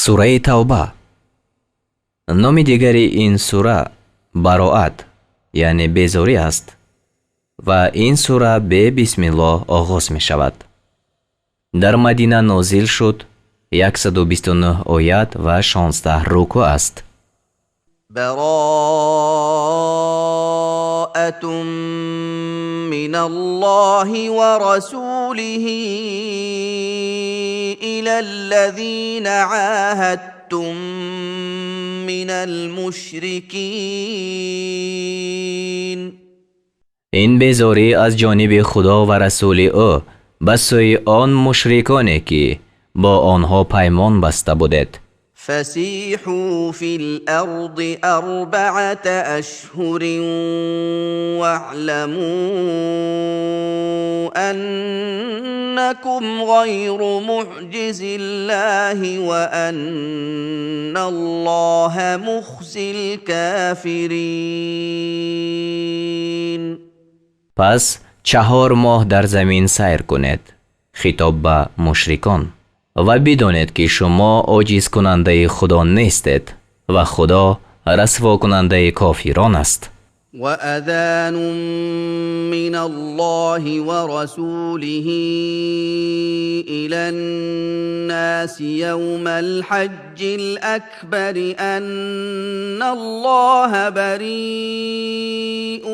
сураи тавба. номи дигари ин сура бароат яъне безорӣ аст ва ин сура бе бисмиллоҳ оғоз мешавад. дар Мадина нозил шуд, 129 оят ва 16 руку аст. бараатун мин аллоҳи ва расулиҳи иля аллазина аҳадтум мин алмушрикин. ин безорӣ аз ҷониби худо ва расули ӯ ба сӯи он мушриконе ки бо онҳо паймон баста будед. فسيحوا في الأرض 4 أشهر واعلموا أنكم غير معجز الله وأن الله مخزي الكافرين. پس 4 ماه در زمین سیر کنید، خطاب به مشرکان، و بدانید که شما عاجز کننده خدا نیستید و خدا رسوا کننده کافران است. وأذان من الله ورسوله إلى الناس يوم الحج الأكبر أن الله بريء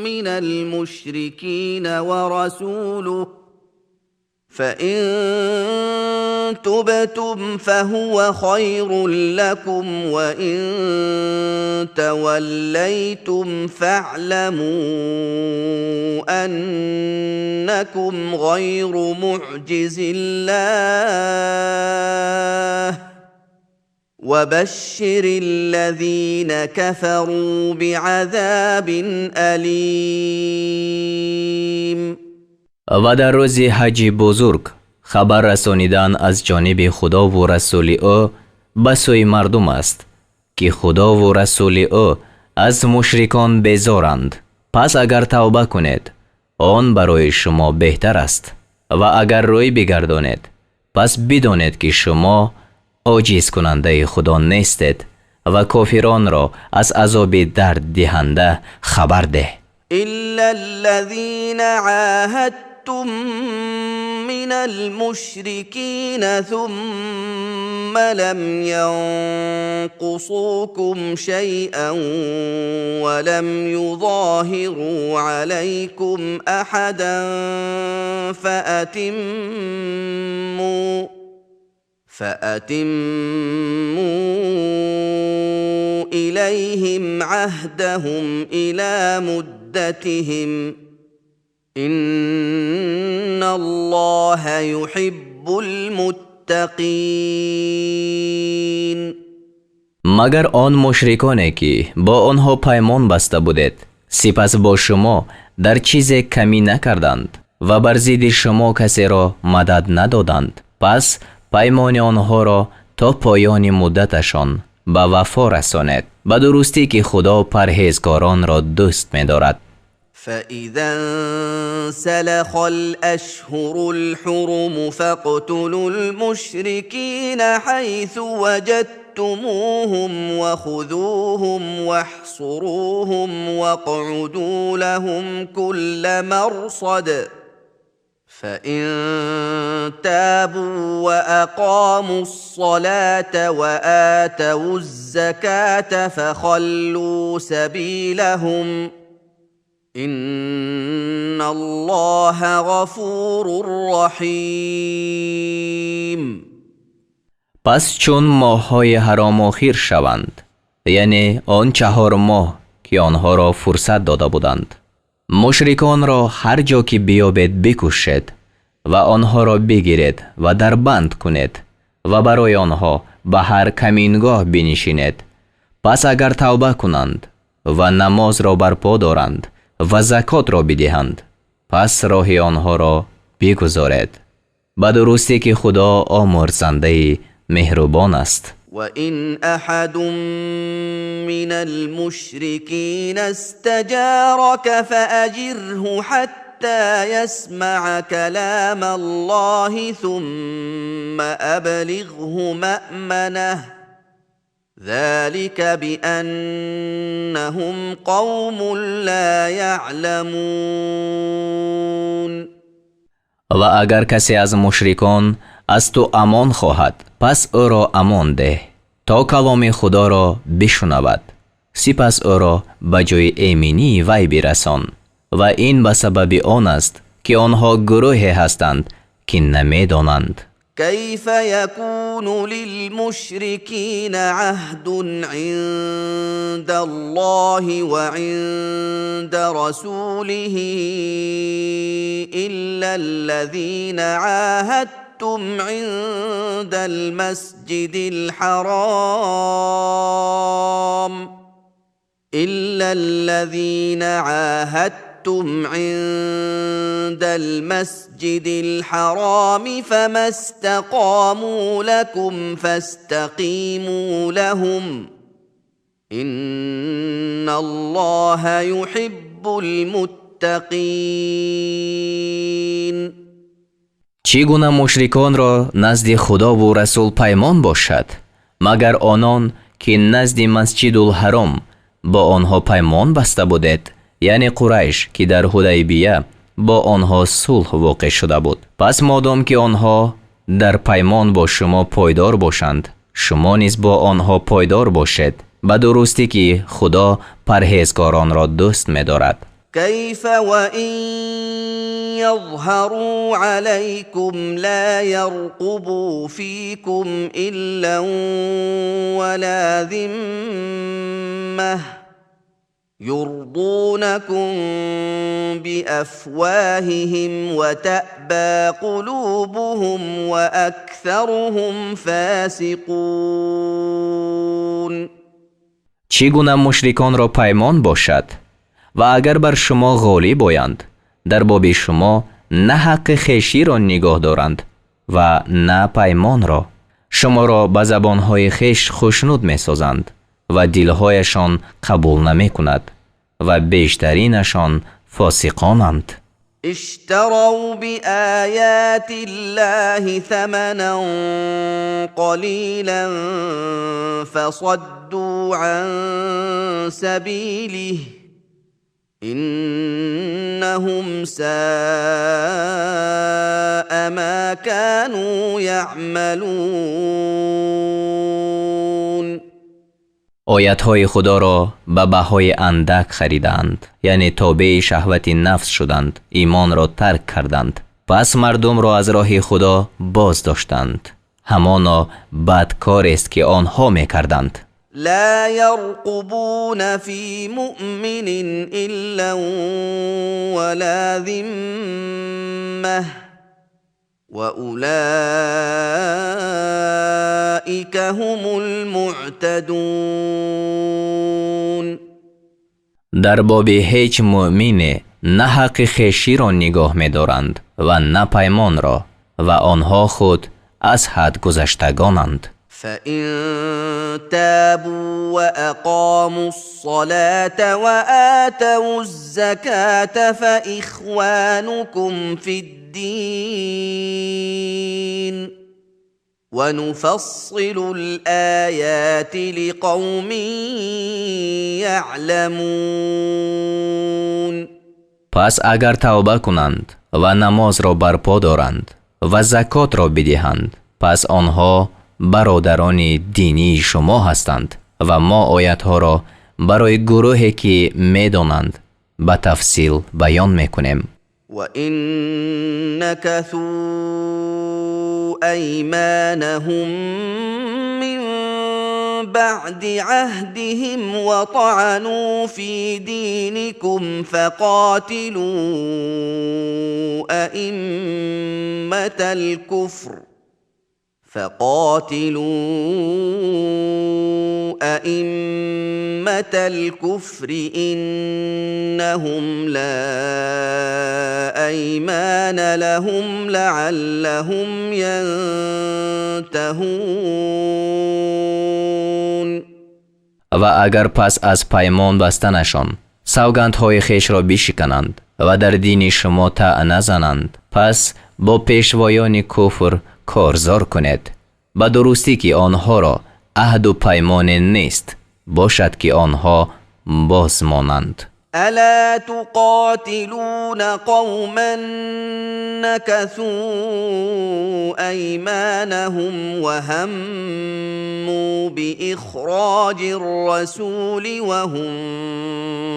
من المشركين ورسوله فإن تبتم فهو خير لكم وإن توليتم فاعلموا أنكم غير معجز الله وبشر الذين كفروا بعذاب أليم. و در روز حج بزرگ خبر رسانیدن از جانب خدا و رسول او به سوی مردم است که خدا و رسول او از مشرکان بیزارند. پس اگر توبه کنید آن برای شما بهتر است و اگر روی بگردانید پس بدانید که شما عاجز کننده خدا نیستید و کافران را از عذاب درد دهنده خبر ده. إلا الذين عاهدتم من المشركين ثم لم ينقصوكم شيئا ولم يظاهروا عليكم أحدا فأتموا إليهم عهدهم إلى مدتهم إن الله يحب المتقين. مگر آن مشرکانی که با آنها پیمان بسته بودید سپس با شما در چیز کمی نکردند و بر ضد شما کسی را مدد ندادند، پس پیمان آنها را تا پایان مدتشان به وفا رسانید، به درستی که خدا پرهیزکاران را دوست می‌دارد. فإذا انسلخ الأشهر الحرم فاقتلوا المشركين حيث وجدتموهم وخذوهم واحصروهم واقعدوا لهم كل مرصد فإن تابوا وأقاموا الصلاة وآتوا الزكاة فخلوا سبيلهم إن الله غفور رحیم. پس چون ماه‌های حرام آخر شوند، یعنی آن 4 ماه که آنها را فرصت داده بودند، مشرکان را هر جا که بیابید بکشید و آنها را بگیرید و در بند کنید و برای آنها به هر کمینگاه بنشینید. پس اگر توبه کنند و نماز را برپا دارند و زکات را بدهند پس راه آنها را بگذارید، به درستی که خدا آمرزنده مهربان است. وإن أحد من المشركين استجارك فأجره حتى حتى يسمع كلام الله ثم أبلغه مأمنه ذلك بأنهم قوم لا يعلمون. و اگر کسی از مشرکان از تو امان خواهد پس او را امان ده تا کلام خدا را بشنود، سپس او را به جای ایمنی وی برسان. و این به سبب آن است که آنها گروهی هستند که نمیدانند. كيف يكون للمشركين عهد عند الله وعند رسوله إلا الذين عاهدتم عند المسجد الحرام فما استقاموا لكم فاستقيموا لهم إن الله يحب المتقين. چگونه مشرکان را نزد خدا و رسول پیمان باشد مگر آنان که نزد مسجد الحرام با آنها پیمان بسته بودید، یعنی قریش که در حدیبیه با آنها صلح واقع شده بود. پس مادام که آنها در پیمان با شما پایدار باشند، شما نیز با آنها پایدار باشید، به درستی که خدا پرهیزکاران را دوست می دارد. كيف وإن يظهروا عليكم لا يرقبوا فيكم إلا ولا ذمة يرضونكم بأفواههم وتأبى قلوبهم وأكثرهم فاسقون. چگونه مشرکان را پیمان باشد و اگر بر شما غالب آیند در باب شما نه حق خویشی را نگاه دارند و نه پیمان را، شما را به زبانهای خویش خشنود می سازند و دلهایشان قبول نمی کند و بیشترینشان فاسقانند. اشتروا بآيات الله ثمنا قليلا فصدوا عن سبيله إنهم ساء ما كانوا يعملون. آیتهای خدا را به بهای اندک خریدند، یعنی تابع شهوت نفس شدند، ایمان را ترک کردند، پس مردم را از راه خدا باز داشتند. همانا بدکار است که آنها می کردند. لا يرقبون في مؤمن إلا ولا ذمة وأولئك هم المعتدون. در باب هیچ مؤمن نه حق خویشی را نگاه می دارند و نه پیمان را و آنها خود از حد گذشتگانند. فإن تابوا وأقاموا الصلاة وآتوا الزكاة فإخوانكم في الدين ونفصل الآيات لقوم يعلمون. پس اگر توبه کنند و نماز را برپا دارند و زکات را بدهند، پس آنها برادران دینی شما هستند و ما آیتها را برای گروهی که میدانند به تفصیل بیان میکنیم. وَإِن نَكَثُوا أَيْمَانَهُم مِّن بَعْدِ عَهْدِهِمْ وَطَعَنُوا فِي دِينِكُمْ فَقَاتِلُوا أئمة الكفر إنهم لا أيمان لهم لعلهم ينتهون. و اگر پس از پیمان بستنشان سوگندهای خویش را بشکنند و در دین شما طعن نزنند. پس با پیشوایان کفر کارزار کنید به درستی که آنها را عهد و پیمان نیست باشد که آنها باز مانند. ألا تقاتلون قوما نكثوا أيمانهم وهموا بإخراج الرسول وهم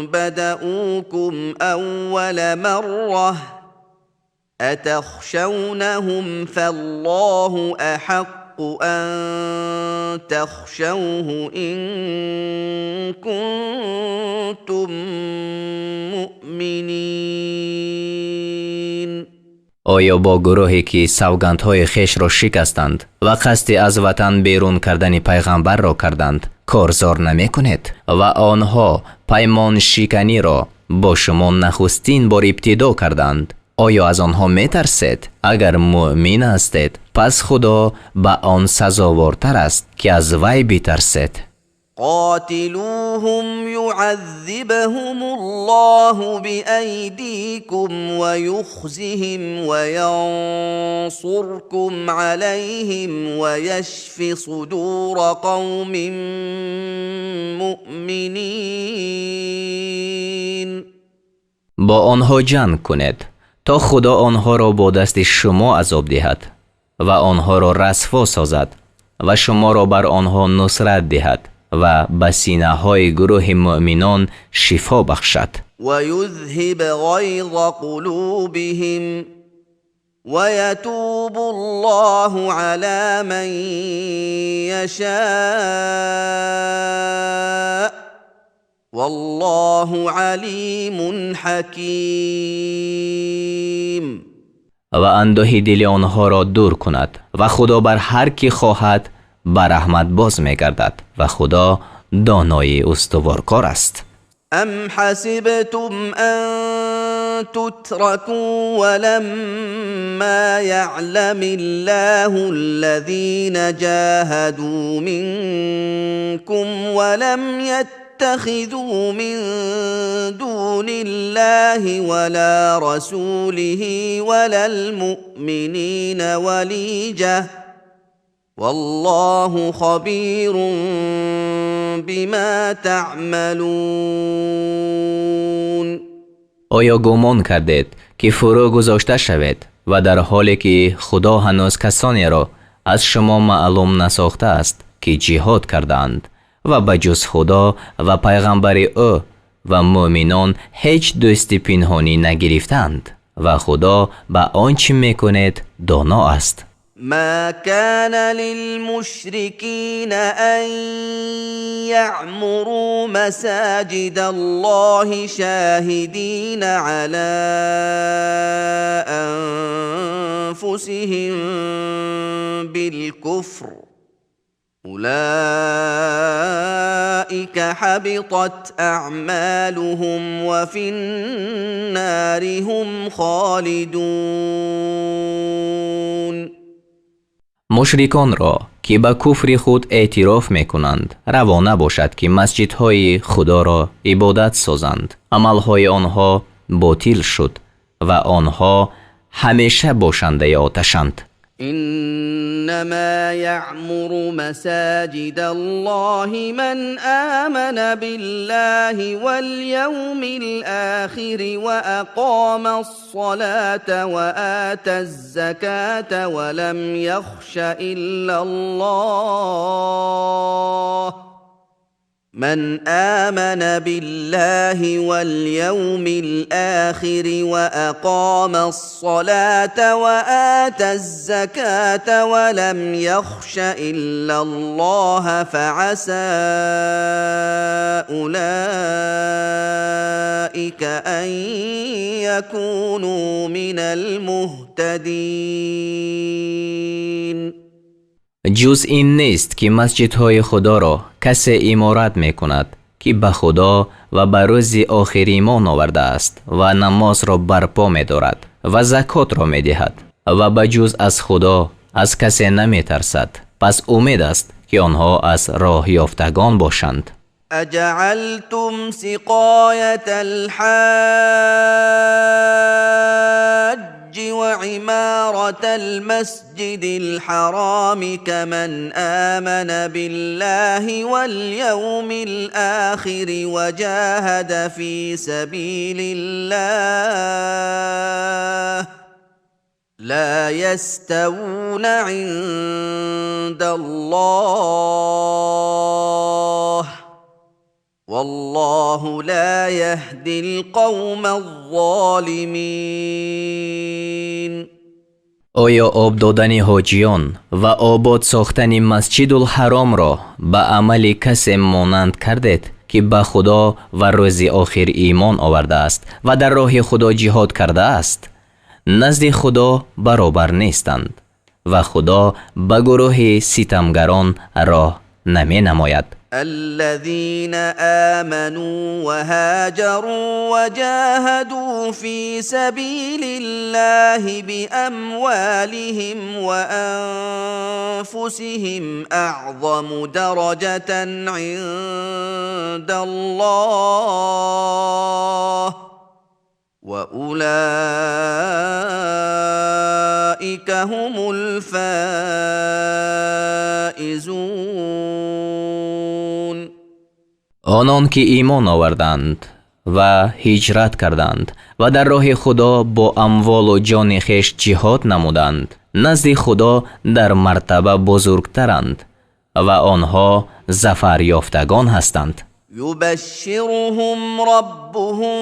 بدؤوكم أول مرة أتخشونهم فالله أحق أن تخشوه إن كنتم مؤمنین. آیا با گروهی که سوگندهای خیش را شکستند و قصد از وطن بیرون کردن پیغمبر را کردند کارزار نمی کنید و آنها پیمان شکنی را با شما نخستین بار ابتدا کردند؟ آیا از آنها می ترسید؟ اگر مؤمن هستید پس خدا به آن سزاوارتر است که از وی بترسید. قاتلوهم يعذبهم الله بأيديكم ويخزهم وينصركم عليهم ويشف صدور قوم مؤمنين. با آنها جنگ کنید تا خدا آنها را با دست شما عذاب دهد و آنها را رسوا سازد و شما را بر آنها نصرت دهد و به سینه های گروه مؤمنان شفا بخشد. و یذهب غیظ قلوبهم و یتوب الله علی من یشاء والله علیم حکیم. و اندوه دل آنها را دور کند و خدا بر هر کی خواهد بر رحمت باز می‌گردد و خدا دانای استوارکار است. ام حسبتم ان تتركوا ولما يعلم الله الذين جاهدوا منكم ولم يتخذوا من دون الله ولا رسوله ولا المؤمنين وليجة والله خبیر بما تعملون. آیا گمان کردید که فرو گذاشته شوید و در حالی که خدا هنوز کسانی را از شما معلوم نساخته است که جهاد کردند و بجز خدا و پیغمبر او و مؤمنان هیچ دوست پنهانی نگرفتند و خدا به آنچه میکنید دانا است. ما كان للمشركين أن يعمروا مساجد الله شاهدين على أنفسهم بالكفر أولئك حبطت أعمالهم وفي النار هم خالدون. مشرکان را که به کفر خود اعتراف میکنند روا نباشد که مسجدهای خدا را عبادت سازند. عملهای آنها باطل شد و آنها همیشه باشنده آتشند. إنما يعمر مساجد الله من آمن بالله واليوم الآخر وأقام الصلاة وآتى الزكاة ولم يخش إلا الله من آمن بالله واليوم الآخر وأقام الصلاة وآتى الزكاة ولم يخش إلا الله فعسى أولئك أن يكونوا من المهتدين. جز این نیست که مسجدهای خدا را کسی امارت می کند که به خدا و به روز آخر ایمان آورده است و نماز را برپا می دارد و زکات را می دهد و به جز از خدا از کسی نمی ترسد. پس امید است که آنها از راه یافتگان باشند. أجعلتم سقاية الحاج وعمارة المسجد الحرام كمن آمن بالله واليوم الآخر وجاهد في سبيل الله لا يستوون عند الله والله لا يهدي القوم الظالمين. آیا آب دادن حاجیان و آباد ساختن مسجد الحرام را به عمل کسی مانند کردید که به خدا و روز آخر ایمان آورده است و در راه خدا جهاد کرده است؟ نزد خدا برابر نیستند و خدا به گروه ستمگران راه نمی نماید. الذين آمنوا وهاجروا وجاهدوا في سبيل الله بأموالهم وأنفسهم أعظم درجة عند الله وأولئك هم الفائزون. آنان که ایمان آوردند و هجرت کردند و در راه خدا با اموال و جان خیش جهاد نمودند نزد خدا در مرتبه بزرگترند و آنها ظفر یافتگان هستند. يبشرهم ربهم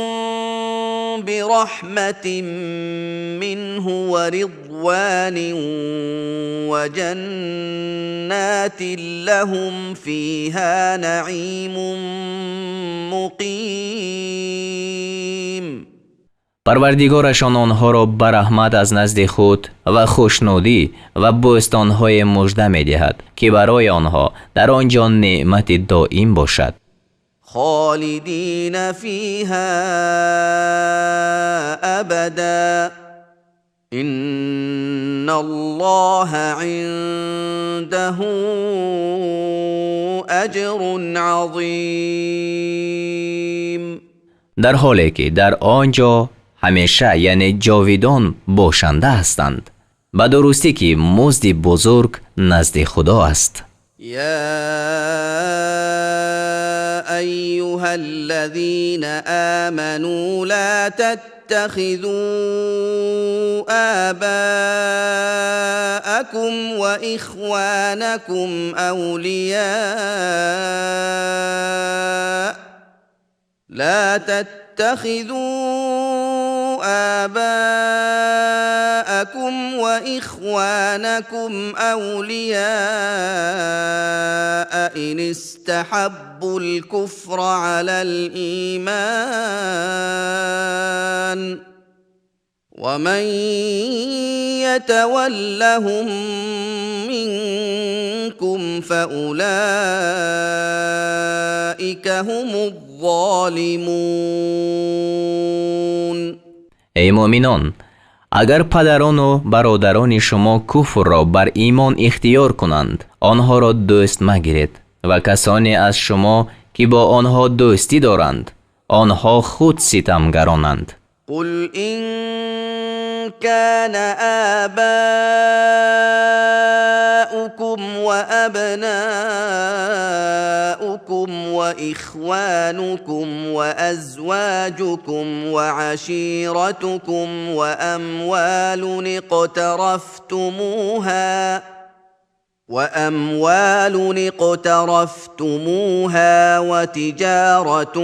برحمة منه ورضوان وجنات لهم فيها نعيم مقيم. پروردگارشان آنها را به رحمت از نزد خود و خوشنودی و بوستانهای مژده می دهد که برای آنها در آنجا نعمت دائم باشد. خالدين فيها أبدا إن الله عنده أجر عظيم. در حالی که در آنجا همیشه یعنی جاویدان باشنده هستند. به درستی که مزد بزرگ نزد خدا است. يا أيها الذين آمنوا لا تتخذوا آباءكم وإخوانكم أولياء لا تتخذوا آباءكم وإخوانكم أولياء إن استحبوا الكفر على الإيمان ومن يتولهم منكم فأولئك هم الظالمون. ای مؤمنان، اگر پدران و برادران شما کفر را بر ایمان اختیار کنند آنها را دوست مگیرید و کسانی از شما که با آنها دوستی دارند آنها خود ستمگرانند. قل إن كان آباؤكم وأبناؤكم وإخوانكم وأزواجكم وعشيرتكم وأموال اقترفتموها وتجارة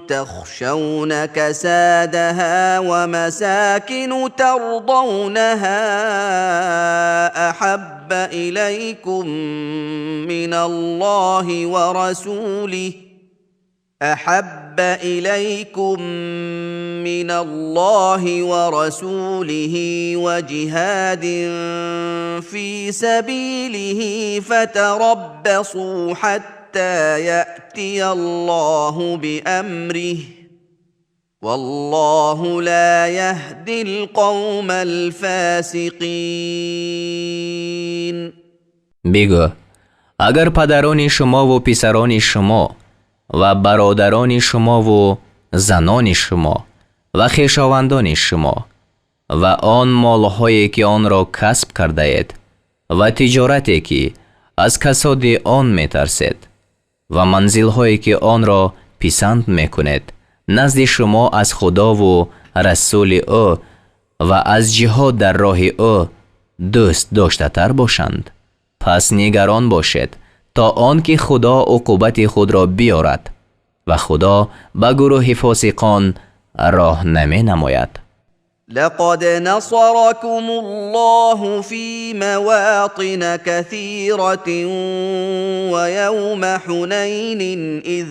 تخشون كسادها ومساكن ترضونها أحب إليكم من الله ورسوله وجهاد في سبيله فتربصوا حتى يأتي الله بأمره والله لا يهدي القوم الفاسقين. بگو اگر پدران شما و پسران شما و برادران شما و زنان شما و خویشاوندان شما و آن مالهایی که آن را کسب کرده اید و تجارتی که از کساد آن می ترسید و منزلهایی که آن را پسند می کنید نزد شما از خدا و رسول او و از جهاد در راه او دوست داشته تر باشند، پس نگران باشید تا آنکه خدا عقوبت خود را بیارد و خدا به گروه فاسقان راه نمی نماید. لقد نصركم الله في مواطن كثيرة ويوم حنين إذ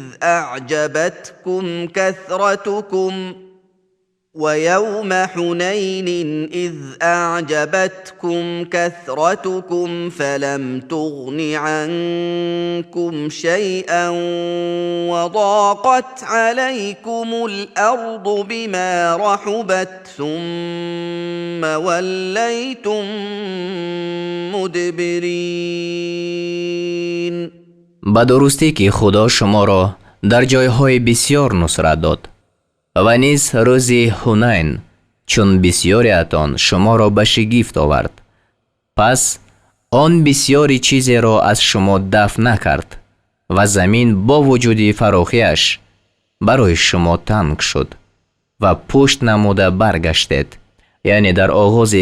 أعجبتكم كثرتكم فلم تغن عنكم شيئا وضاقت عليكم الأرض بما رحبت ثم وليتم مدبرين. به درستی که خدا شما را در جایهای بسیار نصرت داد و نیز روز حنین چون بسیاری اتان شما را به شگفت آورد، پس آن بسیاری چیزی را از شما دفع نکرد و زمین با وجود فراخیش برای شما تنگ شد و پشت نموده برگشتید. یعنی در آغاز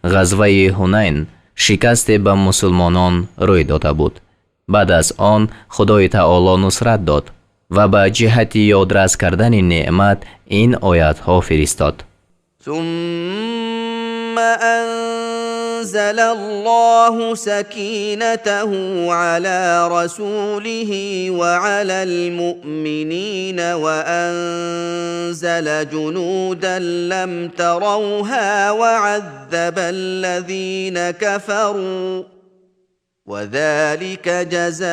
غزوه حنین شکست به مسلمانان روی داده بود. بعد از آن خدای تعالی نصرت داد و به جهت یادرس کردن نعمت این آیات ها فرستاد. ثم أنزل الله سكينته على رسوله وعلى المؤمنين وأنزل جنودا لم تروها وعذب الذين كفروا وذلك جزاء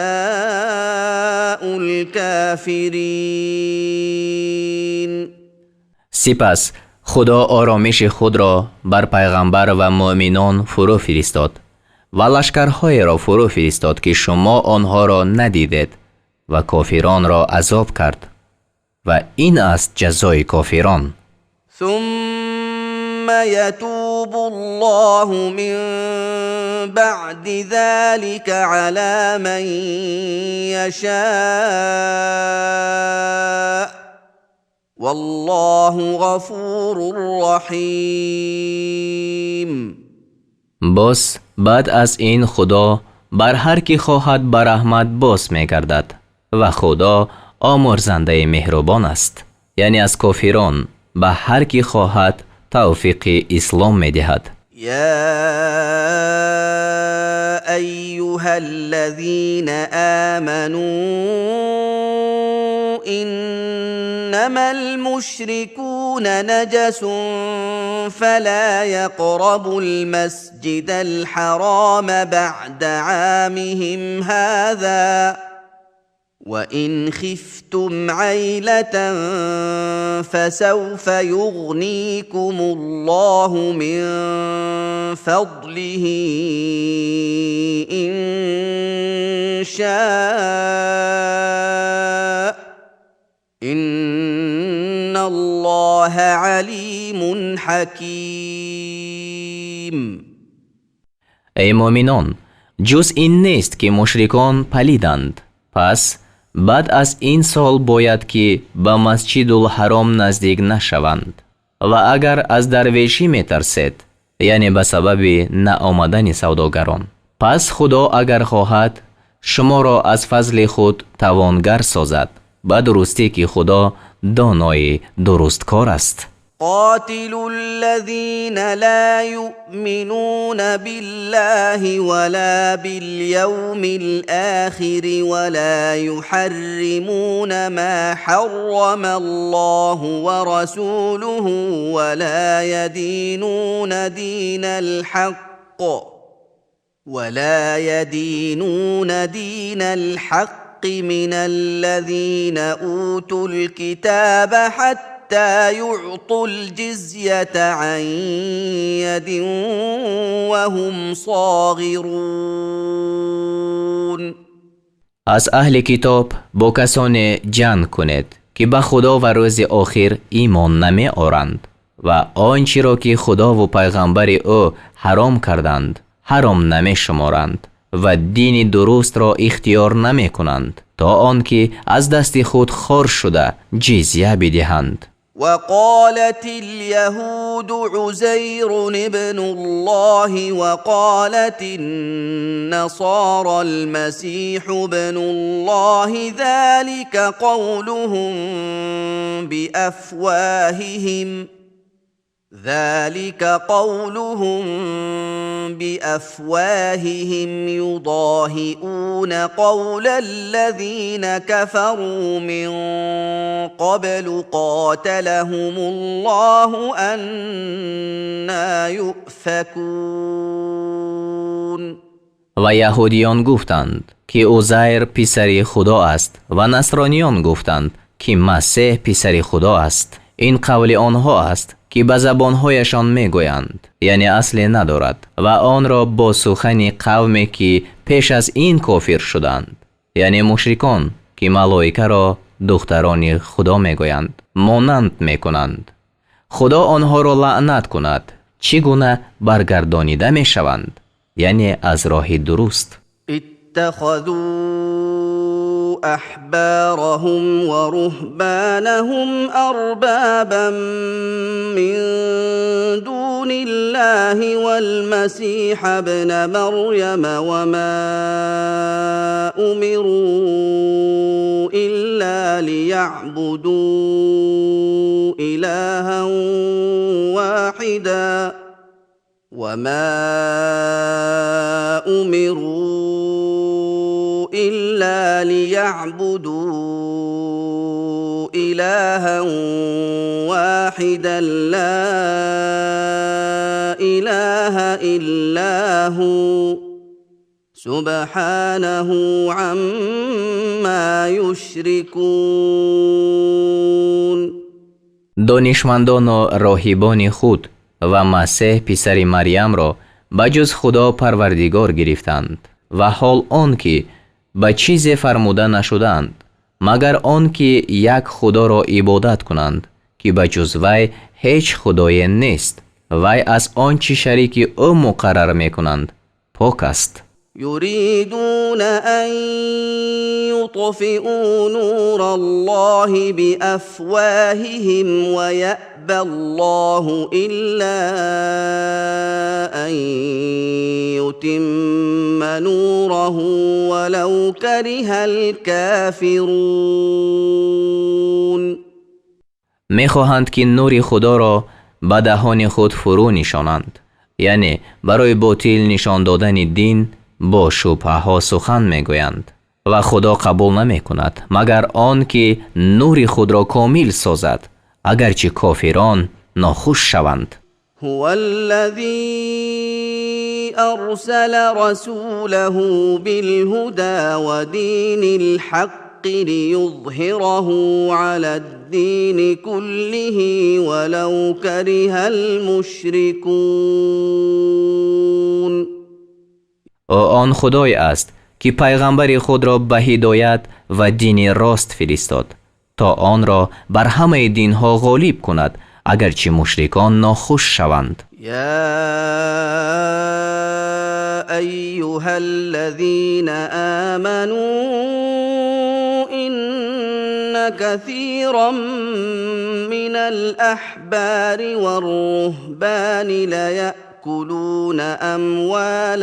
الكافرين. سپس خدا آرامش خود را بر پیغمبر و مؤمنان فرو فرستاد و لشکرهای را فرو فرستاد که شما آنها را ندیدید و کافران را عذاب کرد و این است جزای کافران. ثم يتوب الله من بعد ذلك على من يشاء والله غفور رحیم. باز بعد از این خدا بر هر کی خواهد به رحمت باز می‌گردد و خدا آمرزنده مهربان است. یعنی از کافران به هر کی خواهد توفیق اسلام می‌دهد. یا ایها الذین آمنوا إنما المشركون نجس فلا يقربوا المسجد الحرام بعد عامهم هذا وإن خفتم عيلة فسوف يغنيكم الله من فضله إن شاء إن الله علیم حکیم. ای مؤمنان، جز این نیست که مشرکان پلیدند. پس بعد از این سال باید که به مسجد الحرام نزدیک نشوند و اگر از درویشی می ترسید، یعنی به سبب نآمدن سوداگران، پس خدا اگر خواهد شما را از فضل خود توانگر سازد. به درستی که خدا دانای درستکار است. قاتلوا الذين لا يؤمنون بالله ولا باليوم الآخر ولا يحرمون ما حرم الله ورسوله ولا يدينون دين الحق من الذين أوتوا الكتاب حتى يعطوا الجزية عن يد وهم صاغرون. از اهل کتاب با کسان جنگ کنید که به خدا و روز آخر ایمان نمی آورند و آنچه را که خدا و پیغمبر او حرام کردند حرام نمی شمارند و دین درست را اختیار نمی کنند تا آنکه از دست خود خار شده جزیه بدهند. وقالت اليهود عزير ابن الله وقالت النصارى المسيح ابن الله ذلك قولهم بأفواههم يضاهئون قول الذين كفروا من قبل قاتلهم الله أنى يؤفكون. و یهودیان گفتند که عزیر پسر خدا است و نصرانیان گفتند که مسیح پسر خدا است. این قول آنها است که به زبانهایشان میگویند، یعنی اصلی ندارد و آن را با سخن قومی که پیش از این کافر شدند، یعنی مشرکان که ملائکه را دختران خدا میگویند، مانند میکنند. خدا آنها را لعنت کند. چگونه برگردانیده میشوند؟ یعنی از راه درست. اتخذوا احبارهم ورهبانهم اربابا من دون الله والمسيح ابن مريم وما امروا الا ليعبدوا الها واحدا وما أمروا إلا ليعبدوا إلها واحدا لا إله إلا هو سبحانه عما يشركون. دانشمندان و راهبان خود و مسیح پسر مریم را بجز خدا پروردگار گرفتند و حال آن که به چیزی فرموده نشدند مگر آن که یک خدا را عبادت کنند که بجز وی هیچ خدای نیست. وی از آنچه شریک او مقرر می کنند پاک است. يريدون أن يطفئوا نور الله بأفواههم ويأبى الله إلا أن يتم نوره ولو كره الكافرون. میخواهند که نور خدا را به دهان خود فرو نشانند، یعنی برای باطل نشان دادن دین با شبهه ها سخن میگویند و خدا قبول نمی کند مگر آن که نور خود را کامل سازد، اگرچه کافران ناخوش شوند. هو الذي أرسل رسوله بالهدى ودين الحق ليظهره على الدين كله ولو كره المشركون. آن خدای است که پیغمبر خود را به هدایت و دین راست فرستاد تا آن را بر همه دینها غالب کند اگرچه مشرکان ناخوش شوند. یا ایها الذین آمنوا ان كثيرا من الأحبار والرهبان ليأكلون أموال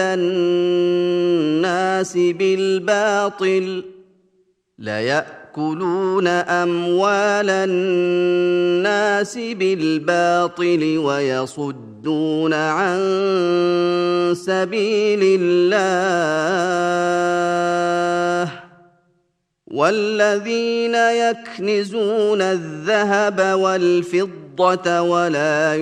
الناس بالباطل ويصدون عن سبيل الله والذين يكنزون الذهب والفضة ولا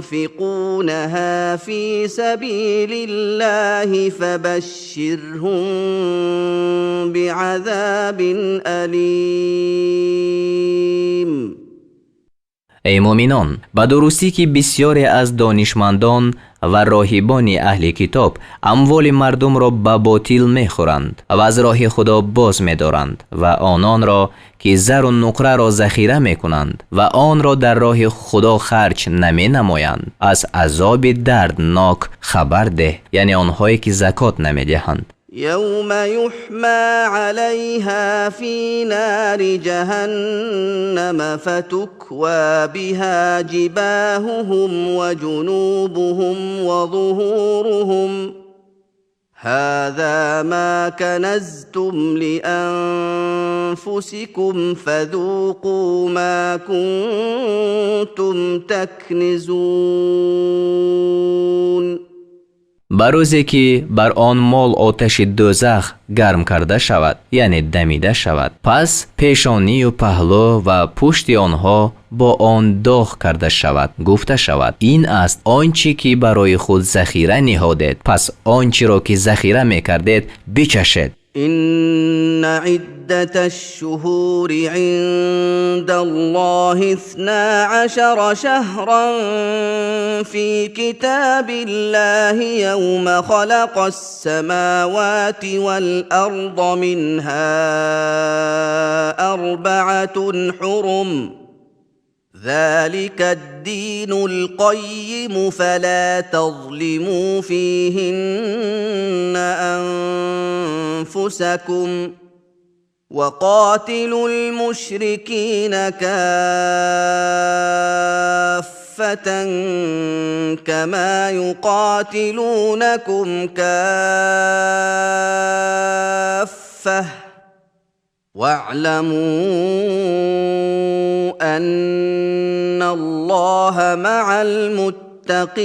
ينفقونها في سبيل الله فبشرهم بعذاب أليم. ای مؤمنان، به درستی که بسیاری از دانشمندان و راهبان اهل کتاب اموال مردم را به باطل میخورند و از راه خدا باز می‌دارند و آنان را که زر و نقره را ذخیره میکنند و آن را در راه خدا خرج نمی نمایند از عذاب دردناک خبر ده، یعنی آنهایی که زکات نمی دهند. يوم يحمى عليها في نار جهنم فتكوى بها جباههم وجنوبهم وظهورهم هذا ما كنزتم لأنفسكم فذوقوا ما كنتم تكنزون. بر روزی که بر آن مال آتش دوزخ گرم کرده شود، یعنی دمیده شود، پس پیشانی و پهلو و پشت آنها با آن داغ کرده شود. گفته شود این است آنچه که برای خود ذخیره نهادید، پس آنچه را که ذخیره میکردید بچشید. إن عدة الشهور عند الله 12 شهرا في كتاب الله يوم خلق السماوات والأرض منها 4 حرم ذلك الدين القيم فلا تظلموا فيهن أنفسكم وقاتلوا المشركين كافة كما يقاتلونكم كافة واعلموا أن الله مع المتقين.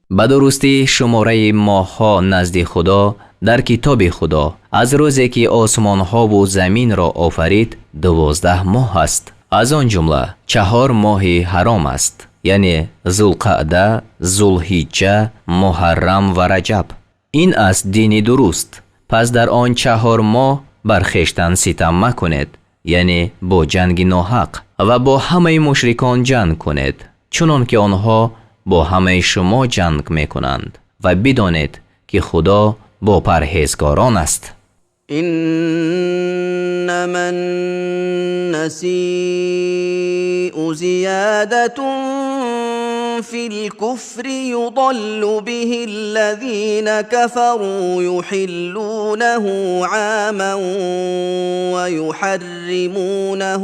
به درستی شماره ماه‌ها نزد خدا در کتاب خدا از روزی که آسمان ها و زمین را آفرید 12 ماه است. از آن جمله 4 ماه حرام است، یعنی ذوالقعده، ذوالحجه، محرم و رجب. این است دین درست. پس در آن 4 ماه بر خویشتن ستم مکنید، یعنی با جنگ ناحق، و با همه مشرکان جنگ کنید چنان که آنها با همه شما جنگ میکنند و بدانید که خدا با پرهیزگاران است. إنما النسيء زيادة في الكفر يضل به الذين كفروا يحلونه عاما ويحرمونه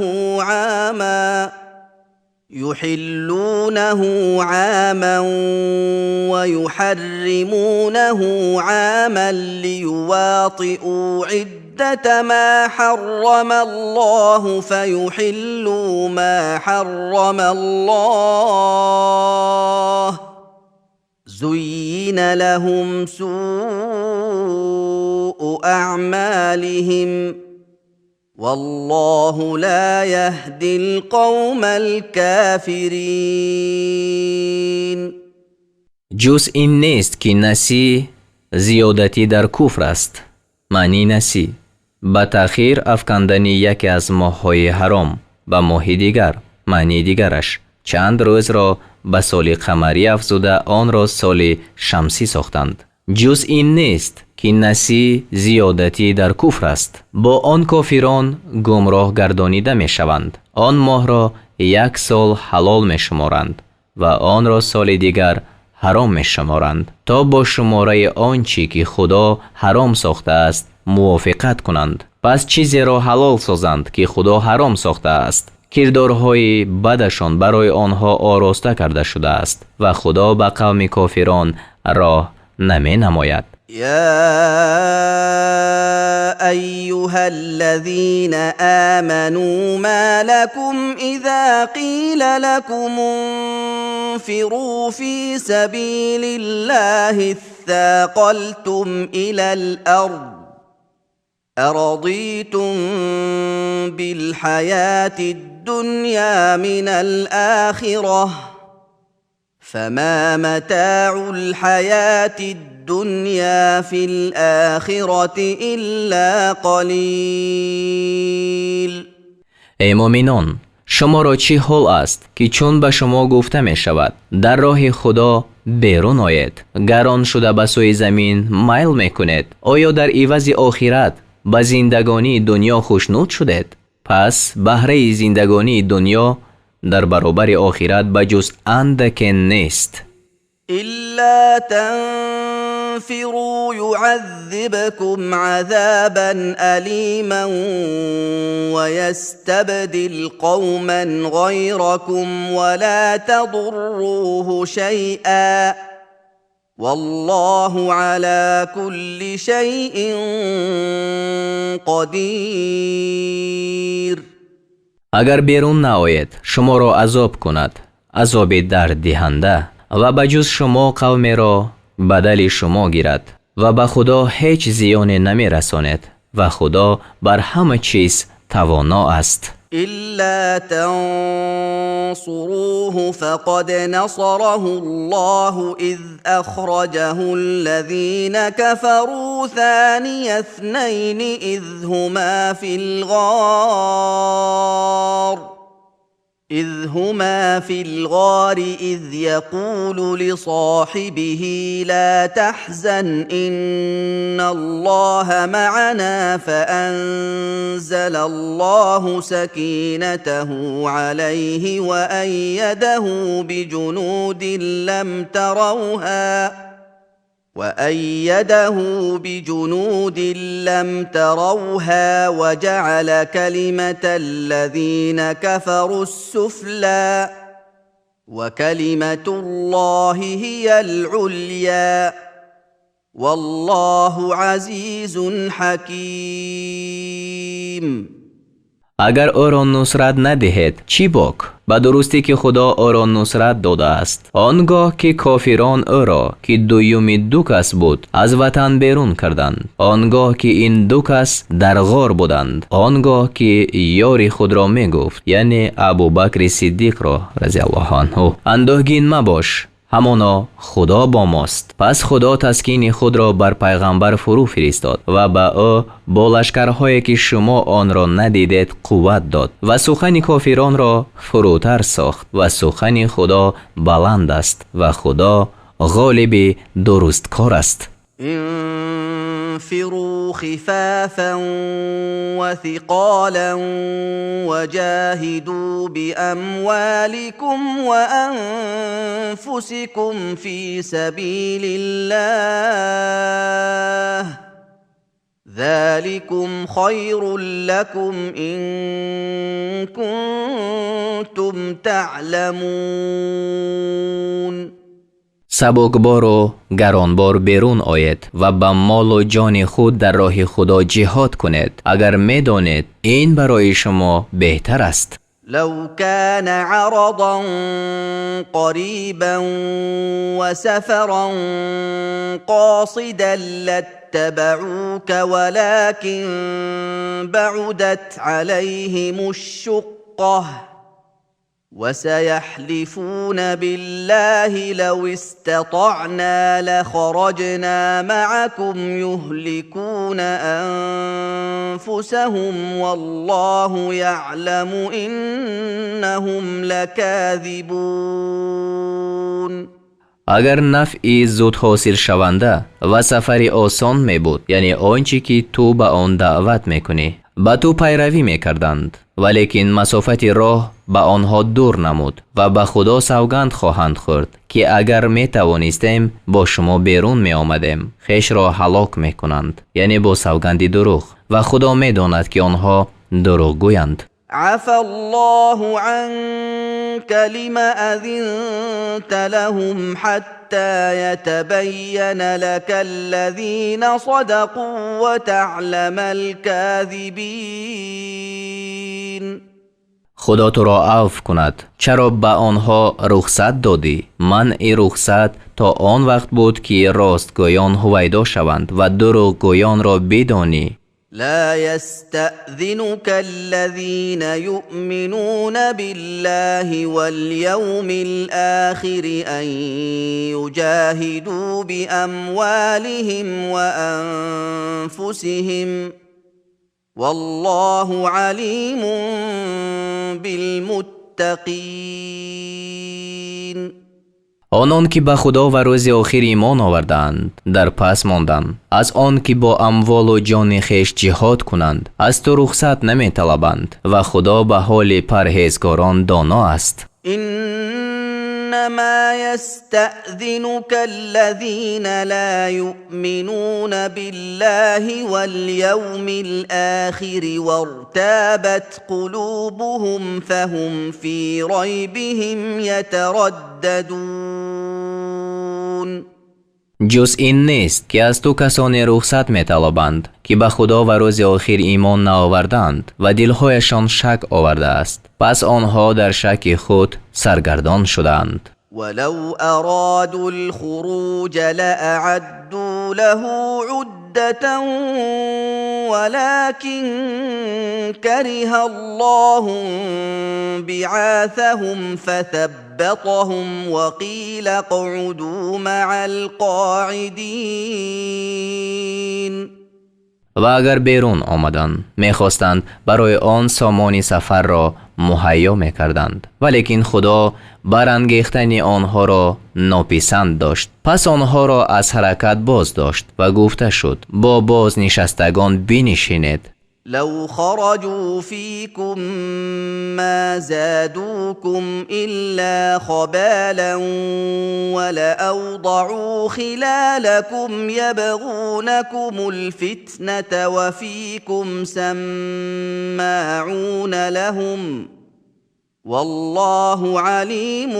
عاما ليواطئوا عدة ما حرم الله فيحلوا ما حرم الله زين لهم سوء أعمالهم والله لا يهدي القوم الكافرين. جز این نیست که نسی زیادتی در کفر است. معنی نسی به تأخیر افکندن یکی از ماه‌های حرام به ماه دیگر. معنی دیگرش چند روز را به سال قمری افزوده آن را سال شمسی ساختند. جز این نیست که نسی زیادتی در کفر است. با آن کافران گمراه گردانیده می شوند. آن ماه را 1 سال حلال می شمارند و آن را سال دیگر حرام می شمارند تا با شماره آنچه که خدا حرام ساخته است موافقت کنند. پس چیزی را حلال سازند که خدا حرام ساخته است. کردارهای بدشان برای آنها آراسته کرده شده است و خدا به قوم کافران راه نمی نماید. يا أيها الذين آمنوا ما لكم إذا قيل لكم انفروا في سبيل الله اثاقلتم إلى الأرض أرضيتم بالحياة الدنيا من الآخرة فما متاع الحياة الدنيا في الآخرة إلا قليل. ای مؤمنان، شما را چی حال است که چون به شما گفته می شود در راه خدا بیرون آید گران شده به سوی زمین میل می کنید؟ آیا در عوض آخرت به زندگانی دنیا خوشنود شدید؟ پس بهره زندگانی دنیا در برابر آخرت به جز اندک نیست. إلا تنفروا يعذبكم عذابا أليما ويستبدل قوما غيركم ولا تضروه شيئا والله على كل شيء قدير. اگر بیرون نآید شما را عذاب کند، عذاب درد دهنده، و به جز شما قومی را بدل شما گیرد و به خدا هیچ زیانی نمی رساند و خدا بر همه چیز توانا است. إلا تنصروه فقد نصره الله إذ أخرجه الذين كفروا ثاني اثنين إذ هما في الغار إذ يقول لصاحبه لا تحزن إن الله معنا فأنزل الله سكينته عليه وأيده بجنود لم تروها وجعل كلمة الذين كفروا السفلى وكلمة الله هي العليا والله عزيز حكيم. اگر او را نصرت ندهید چی باک؟ به درستی که خدا او را نصرت داده است. آنگاه که کافران او را که دویمی دو کس بود از وطن بیرون کردند، آنگاه که این دو کس در غار بودند، آنگاه که یاری خود را می گفت یعنی ابوبکر صدیق را رضی الله عنه اندوهگین مباش، همانا خدا با ماست. پس خدا تسکین خود را بر پیغمبر فرو فرستاد و به او با لشکرهایی که شما آن را ندیدید قوت داد و سخن کافران را فروتر ساخت و سخن خدا بلند است و خدا غالب درست کار است. انفروا خفافا وثقالا وجاهدوا بأموالكم وأنفسكم في سبيل الله ذلكم خير لكم إن كنتم تعلمون. سبکبار و گرانبار بیرون آید و به مال و جان خود در راه خدا جهاد کنید اگر می دانید این برای شما بهتر است. لو كان عرضا قريبا وسفرا قاصدا لاتبعوك ولكن بعدت عليهم الشقة وسيحلفون بالله لو استطعنا لخرجنا معكم يهلكون أنفسهم والله يعلم إنهم لكاذبون. اگر نفعی زود حاصل شونده و سفری آسان می بود یعنی آنچه که تو به آن دعوت می کنی با تو پیروی می کردند ولیکن مسافت راه به آنها دور نمود و به خدا سوگند خواهند خورد که اگر می توانستیم با شما بیرون می آمدیم خیش را هلاک می کنند یعنی با سوگندی دروغ و خدا می داند که آنها دروغ گویند. عفى الله عنك لما أذنت لهم حتى يتبين لك الذين صدقوا وتعلم الكاذبين. خدا تو را عفو کند چرا به آنها رخصت دادی؟ منع رخصت تا آن وقت بود که راستگویان هویدا شوند و دروغگویان را بدانی. لا يستأذنك الذين يؤمنون بالله واليوم الآخر أن يجاهدوا بأموالهم وأنفسهم والله عليم بالمتقين آنان که به خدا و روز آخر ایمان آوردند در پس ماندن از آن که با اموال و جان خویش جهاد کنند از تو رخصت نمی طلبند و خدا به حال پرهیزگاران دانا است. إنما يستأذنك الذين لا يؤمنون بالله واليوم الآخر وارتابت قلوبهم فهم في ريبهم يترددون. جز این نیست که از تو کسانی رخصت می طلبند که به خدا و روز آخر ایمان نآوردند و دلهایشان شک آورده است، پس آنها در شک خود سرگردان شدند. ولو أرادوا الخروج لأعدوا له عدة ولكن كره الله بعاثهم فثبطهم وقيل اقعدوا مع القاعدين. و اگر بیرون آمدند میخواستند برای آن سامان سفر را مهیا میکردند، ولیکن خدا برانگیختن آنها را ناپسند داشت، پس آنها را از حرکت باز داشت و گفته شد با باز نشستگان بنشینید. لو خرجوا فيكم ما زادوكم إلا خبالا ولأوضعوا خلالكم يبغونكم الفتنة وفيكم سماعون لهم والله عليم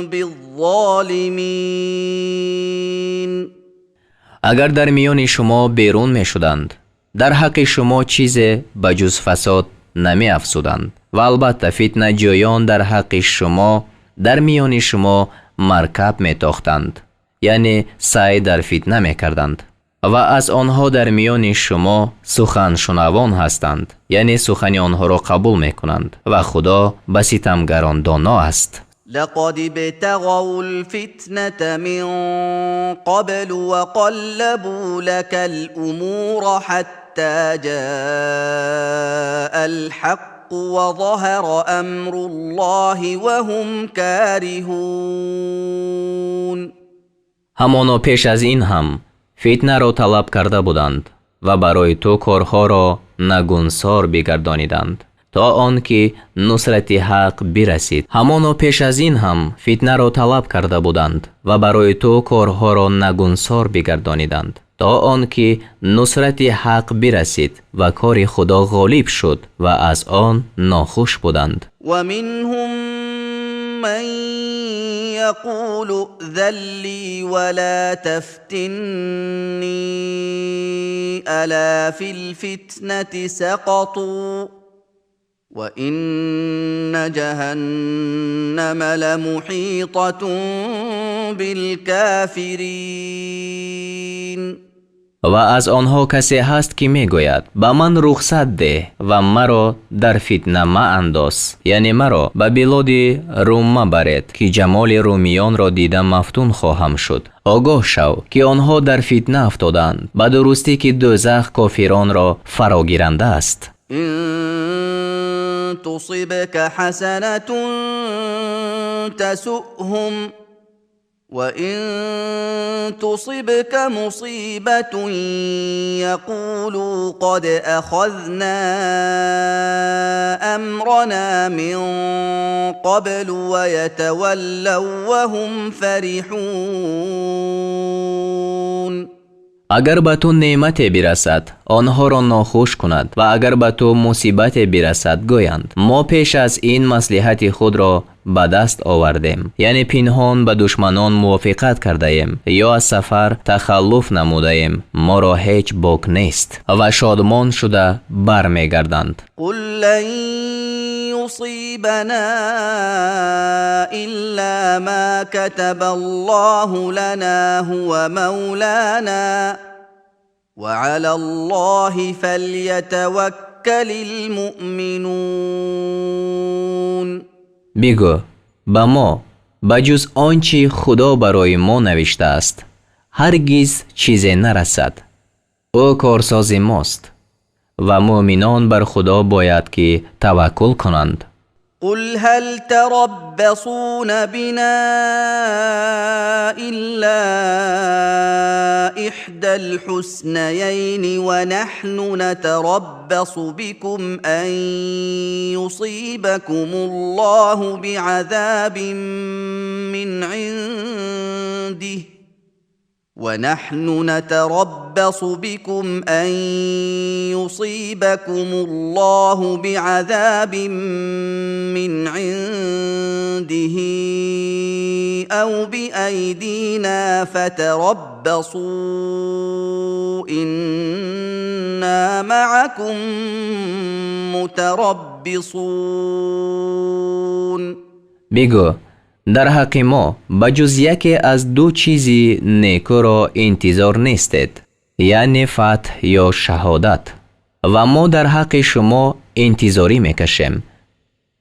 بالظالمين. اگر در میان شما بیرون می شدند در حق شما چیزی بجز فساد نمی افزودند و البته فتنه جویان در حق شما در میان شما مرکب می تاختند، یعنی سعی در فتنه می کردند و از آنها در میان شما سخن شنوان هستند، یعنی سخن آنها را قبول می کنند و خدا به ستمگران دانا است. لقد ابتغوا الفتنة من قبل وقلبوا لك الأمور حتى جاء الحق وظهر أمر الله وهم كارهون. همانا پیش از این هم فتنه را طلب کرده بودند و برای تو کارها را نگونسار بگردانیدند تا آنکه نصرت حق برسید. همانا پیش از این هم فتنه را طلب کرده بودند و برای تو کارها را نگونسار بگردانیدند تا آنکه نصرت حق برسید و کار خدا غالب شد و از آن ناخوش بودند. و منهم من يقول ائذن لي ولا تفتني ألا في الفتنة سقطوا وإن جهنم لمحيطة بالكافرين. و از آنها کسی هست که می گوید با من رخصت ده و مرا در فتنه ما انداز، یعنی مرا به بلاد روم مبرید که جمال رومیان را دیده مفتون خواهم شد. آگاه شو که آنها در فتنه افتادند، به درستی که دوزخ کافران را فراگیرنده است. إن تصبك حسنة تسؤهم وإن تصبك مصيبة يقولوا قد أخذنا أمرنا من قبل ويتولوا وهم فرحون. اگر به تو نعمت برسد آنها را ناخوش کند و اگر به تو مصیبت برسد گویند ما پیش از این مصلحت خود را به دست آوردیم، یعنی پنهان به دشمنان موافقت کرده ایم یا از سفر تخلف نموده ایم، ما را هیچ باک نیست و شادمان شده برمیگردند. قل لن يصيبنا إلا ما كتب الله لنا هو مولانا وعلى الله فليتوكل المؤمنون. بگو به ما بجز آنچه خدا برای ما نوشته است هرگز چیزی نرسد. او کارساز ماست و مؤمنان بر خدا باید که توکل کنند. قل هل تربصون بنا إلا إحدى الحسنيين ونحن نتربص بكم أن يصيبكم الله بعذاب من عنده ونحن نتربص بكم أن يصيبكم الله بعذاب من عنده أو بأيدينا فتربصوا إنا معكم متربصون. بگو در حق ما بجز یکی از دو چیزی نیکو را انتظار نیستید، یعنی فتح یا شهادت، و ما در حق شما انتظاری میکشیم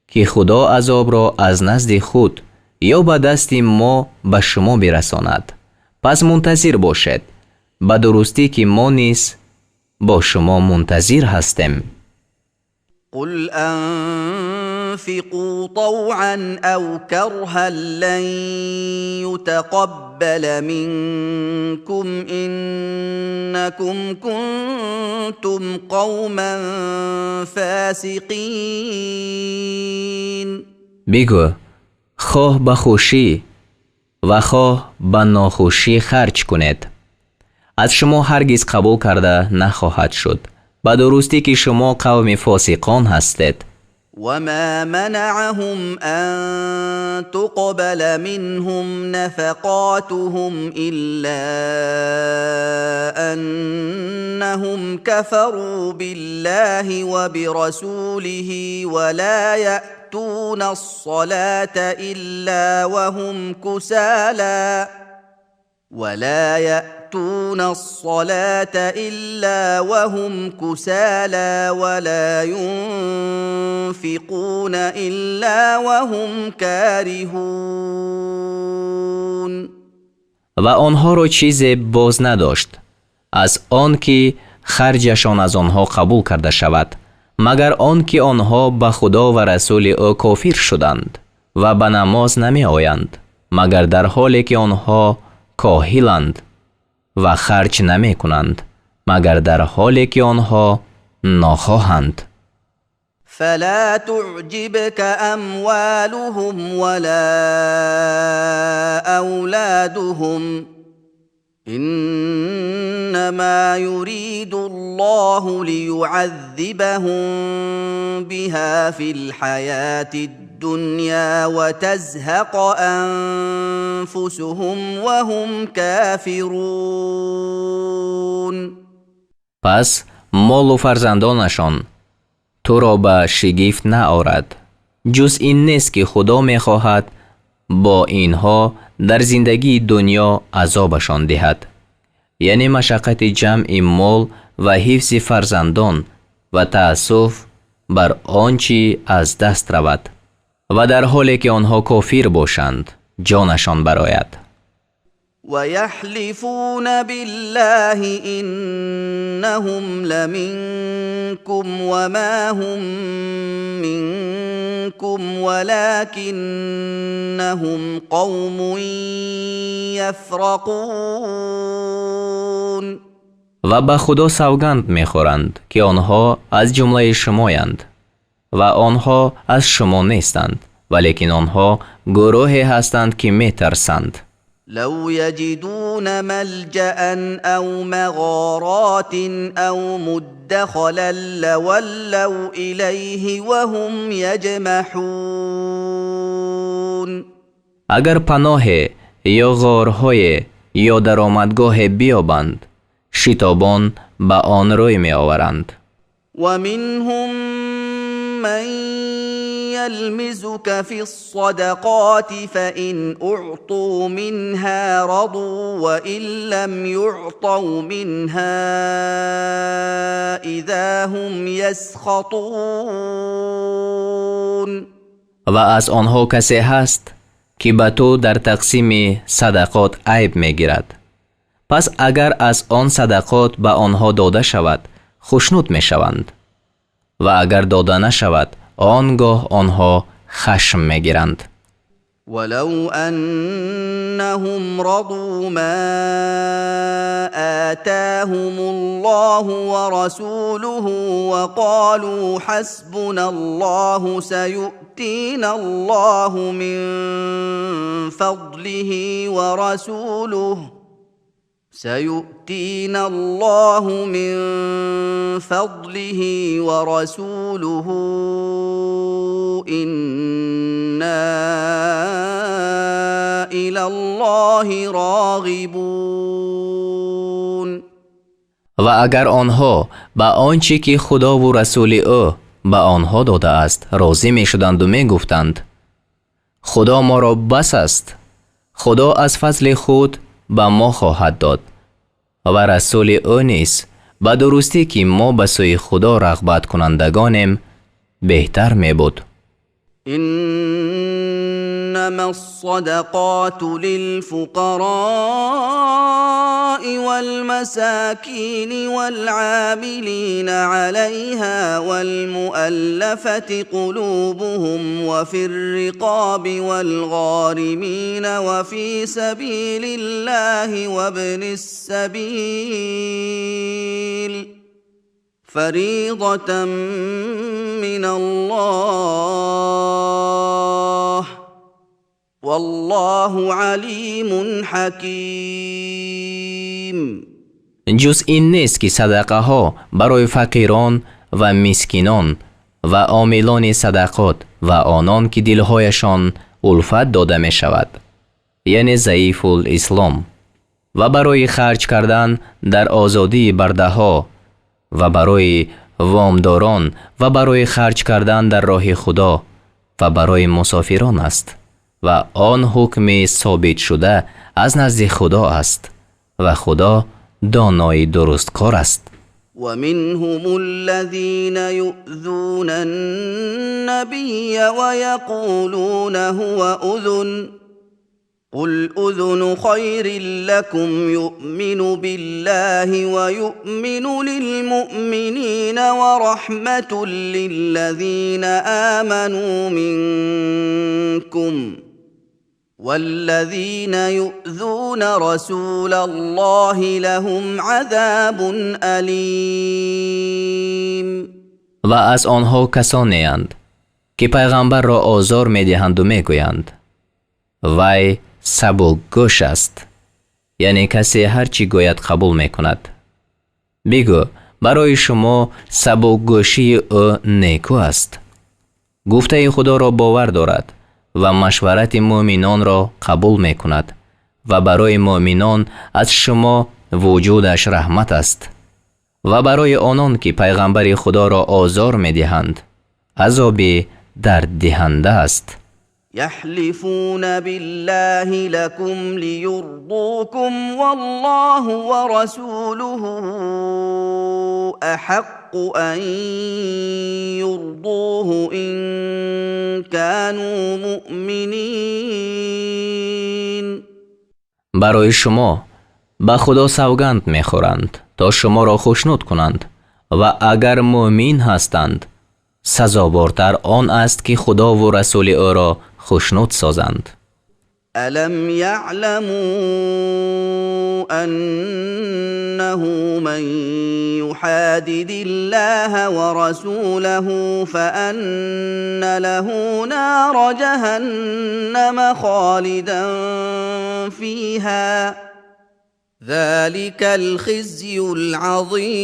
که خدا عذاب را از نزد خود یا به دست ما به شما برساند. پس منتظر باشید، به درستی که ما نیز با شما منتظر هستیم. قل أنفقوا طوعا أو كرها لن يتقبل منكم إنكم كنتم قوما فاسقين. بگو خواه به خوشی و خواه به ناخوشی خرج کنید، از شما هرگز قبول کرده نخواهد شد، به درستی که شما قوم فاسقان هستید. وما منعهم أن تقبل منهم نفقاتهم إلا أنهم كفروا بالله وبرسوله ولا يأتون الصلاة إلا وهم كسالى ولا ينفقون إلا وهم كارهون. و آنها را چیزی باز نداشت از آن که خرجشان از آنها قبول کرده شود، مگر آن که آنها به خدا و رسول او کافر شدند و به نماز نمی آیند، مگر در حالی که آنها کاهلند، و خرج نمی کنند مگر در حالی که آنها ناخواهند. فلا تعجبك أموالهم ولا أولادهم إنما يريد الله ليعذبهم بها في الحياة الدنيا وتزهق أنفسهم وهم كافرون. پس مال و فرزندانشان تو را به شگفت نآورد، جز این نیست که خدا می خواهد با اینها در زندگی دنیا عذابشان دهد، یعنی مشقت جمع مال و حفظ فرزندان و تأسف بر آنچه از دست رود، و در حالی که آنها کافر باشند جانشان برآید. ويحلفون بالله إنهم لمنكم وما هم منكم ولكنهم قوم يفرقون. و به خدا سوگند میخورند که آنها از جمله شمایند و آنها از شما نیستند، ولیکن آنها گروهی هستند که میترسند. لو يجدون ملجأ أو مغارات أو مدخلا لولوا إليه وهم يجمحون. اگر پناه یا غارهای یا درآمدگاه بیابند، شتابان به آن روی می آورند. ومنهم من يلمزك في الصدقات فإن أعطوا منها رضوا وإن لم يعطوا منها إذا هم يسخطون. و از آنها کسی هست که به تو در تقسیم صدقات عیب می گیرد. پس اگر از آن صدقات به آنها داده شود خشنود می شوند و اگر داده نشود آنگاه آنها خشم می گیرند. ولو أنهم رضوا ما آتاهم الله ورسوله وقالوا حسبنا الله سيؤتينا الله من فضله ورسوله إنا إلى الله راغبون. و اگر آنها به آنچه که خدا و رسول او به آنها داده است راضی می شدند و می گفتند خدا ما را بس است، خدا از فضل خود به ما خواهد داد و رسول او نیز به درستی که ما به سوی خدا رغبت کنندگانیم بهتر می بود. إنما الصدقات للفقراء والمساكين والعاملين عليها والمؤلفة قلوبهم وفي الرقاب والغارمين وفي سبيل الله وابن السبيل فريضة من الله والله علیم حکیم. جز این نیست که صدقه ها برای فقیران و مسکینان و عاملان صدقات و آنان که دلهایشان الفت داده می شود، یعنی ضعیف الاسلام، و برای خرج کردن در آزادی برده ها و برای وامداران و برای خرج کردن در راه خدا و برای مسافران است و آن حکم ثابت شده از نزد خدا است و خدا دانای درستکار است. ومنهم الذين يؤذون النبي ويقولون هو أذن قل أذن خير لكم يؤمن بالله ويؤمن للمؤمنين ورحمة للذين آمنوا منكم والذين يؤذون رسول الله لهم عذاب أليم. و از آنها کسانی اند که پیغمبر را آزار می دهند و می گویند وی سبکگوش است، یعنی کسی هرچی گوید قبول می کند. بگو برای شما سبکگوشی او نیکو است. گفته خدا را باور دارد و مشورت مؤمنان را قبول می کند و برای مؤمنان از شما وجودش رحمت است و برای آنان که پیغمبر خدا را آزار می دهند عذاب درد دهنده است. يحلفون بالله لكم ليرضوكم والله ورسوله أحق أن يرضوه إن كانوا مؤمنين. برای شما به خدا سوگند می‌خورند تا شما را خوشنود کنند و اگر مؤمن هستند سزاوارتر آن است که خدا و رسول او را خوشنود سازند. ألم يعلموا أنه من يحادد الله ورسوله فأن له نار جهنم خالدا فيها ذلك الخزي العظيم.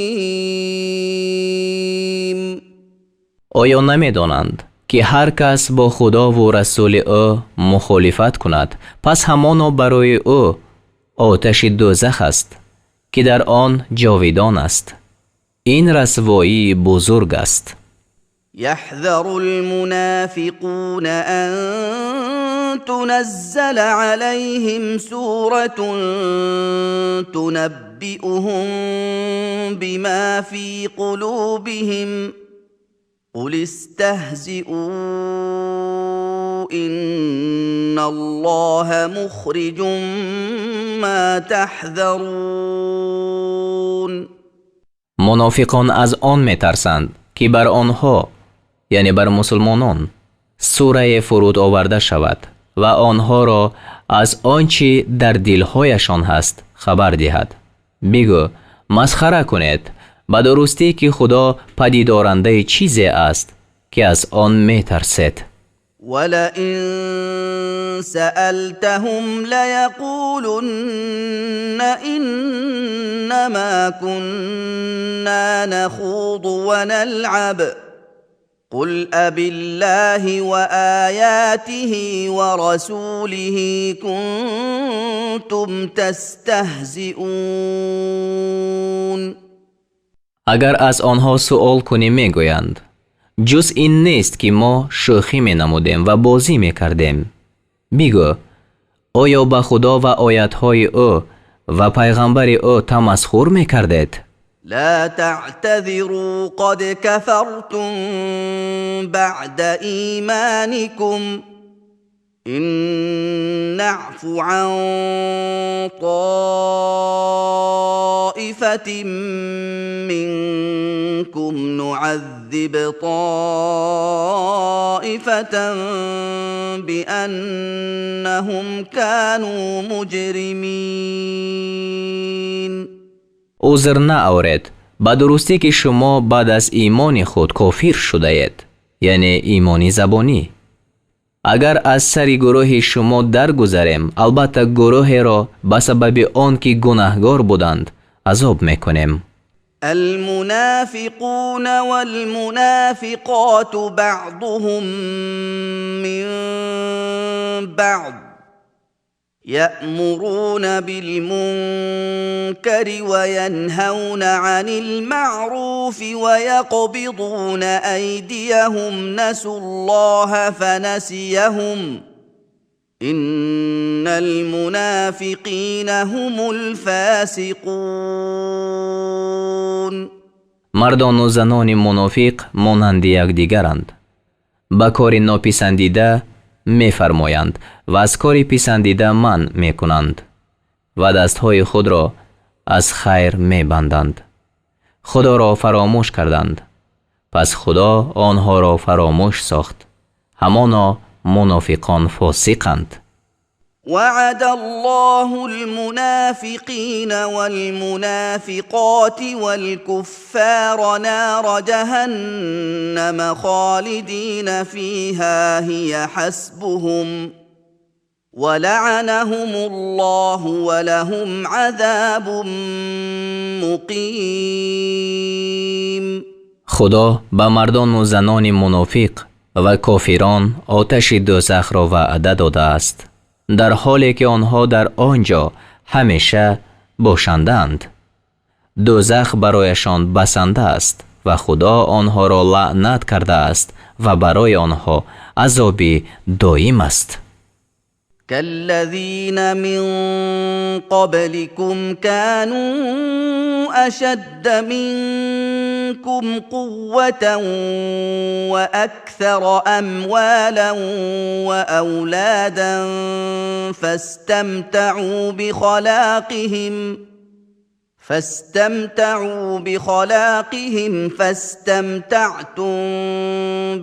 آیا نمی‌دانند که هر کس با خدا و رسول او مخالفت کند پس همانا برای او آتش دوزخ است که در آن جاویدان است. این رسوایی بزرگ است. يحذر المنافقون أن تنزل عليهم سورة تنبئهم بما في قلوبهم قل استهزئوا إن الله مخرج ما تحذرون. منافقان از آن میترسند که بر آنها یعنی بر مسلمانان سوره فرود آورده شود و آنها را از آنچه در دلهایشان هست خبر دهد. بگو مسخره کنید به درستی که خدا پدید آورنده چیزی است که از آن میترسید. ولئن سألتهم ليقولن إنما كنا نخوض ونلعب قل أبالله وآياته ورسوله كنتم تستهزئون. اگر از آنها سؤال کنی میگویند جز این نیست که ما شوخی می نمودیم و بازی می کردیم. بگو آیا به خدا و آیتهای او و پیغمبر او تمسخر می کردید؟ لا تعتذروا قد كفرتم بعد إيمانكم إن نعف عن طائفة منكم نعذب طائفة بأنهم كانوا مجرمين. عذر نآورید به درستی که شما بعد از ایمان خود کافر شده اید، یعنی ایمانی زبانی. اگر از سر گروه شما درگذریم البته گروه را به سبب آن که گناهگار بودند عذاب میکنیم. المنافقون والمنافقات بعضهم من بعض يأمرون بالمنكر وينهون عن المعروف ويقبضون أيديهم نسوا الله فنسيهم إن المنافقين هم الفاسقون. مردان و زنان منافق مانند یکدیگرند. به کار ناپسندیده می‌فرمایند و از کاری پسندیده من می‌کنند و دستهای خود را از خیر می‌بندند. خدا را فراموش کردند، پس خدا آنها را فراموش ساخت. همانا منافقان فاسقند. وعد الله المنافقين والمنافقات والكفار نار جهنم خالدين فيها هي حسبهم ولعنهم الله ولهم عذاب مقیم. خدا به مردان و زنان منافق و کافران آتش دوزخ را وعده داده است، در حالی که آنها در آنجا همیشه باشندند. دوزخ برایشان بسنده است و خدا آنها را لعنت کرده است و برای آنها عذابی دائم است. كالذين من قبلكم كانوا أشد منكم قوة وأكثر أموالا وأولادا فاستمتعوا بخلاقهم فاستمتعتم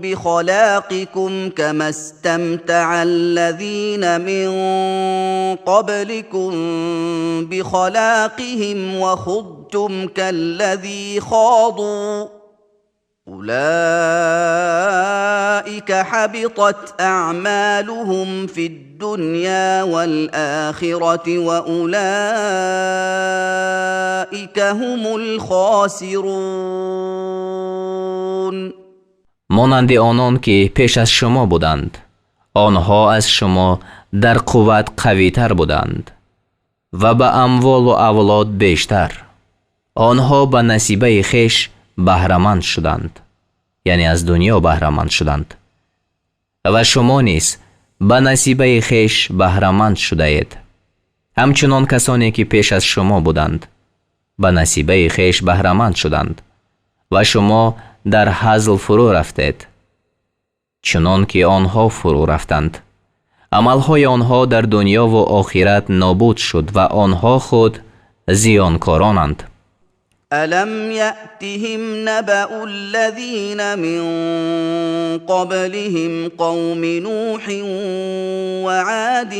بخلاقكم كما استمتع الذين من قبلكم بخلاقهم وخضتم كالذي خاضوا أولئك حبطت أعمالهم في الدنيا والآخرة وأولئك هم الخاسرون. مانند آنان که پیش از شما بودند، آنها از شما در قوت قوی تر بودند و به اموال و اولاد بیشتر. آنها به نصیبه خویش بهره‌مند شدند، یعنی از دنیا بهره‌مند شدند، و شما نیز به نصیبه خویش بهره‌مند شده اید. همچنان کسانی که پیش از شما بودند به نصیبه خویش بهره‌مند شدند و شما در هزل فرو رفتید چنان که آنها فرو رفتند. عملهای آنها در دنیا و آخرت نابود شد و آنها خود زیانکارانند. الم یأتهم نبأ الذین من قبلهم قوم نوح وعاد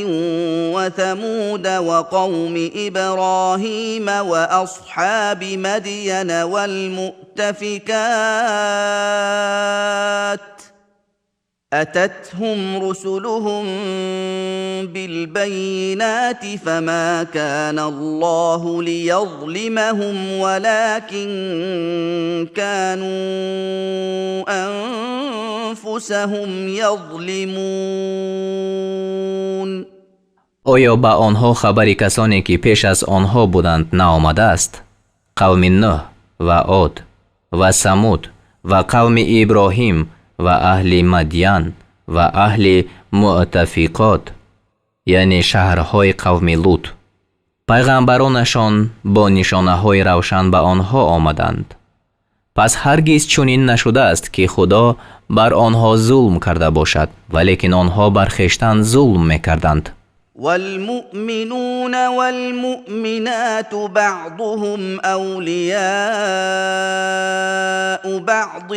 وثمود وقوم ابراهیم واصحاب مدین والمؤتفکات أتتهم رسلهم بالبينات فما كان الله ليظلمهم ولكن كانوا أنفسهم يظلمون. آیا به آنها خبری کسانی که پیش از آنها بودند نآمده است؟ قوم نوح و عاد و ثمود و قوم ابراهیم و اهل مدین و اهل مؤتفقات، یعنی شهرهای قوم لوط. پیغمبرانشان با نشانه‌های روشن به آنها آمدند. پس هرگز چنین نشده است که خدا بر آنها ظلم کرده باشد، ولیکن آنها بر خویشتن ظلم می‌کردند. والمؤمنون والمؤمنات بعضهم أولياء بعض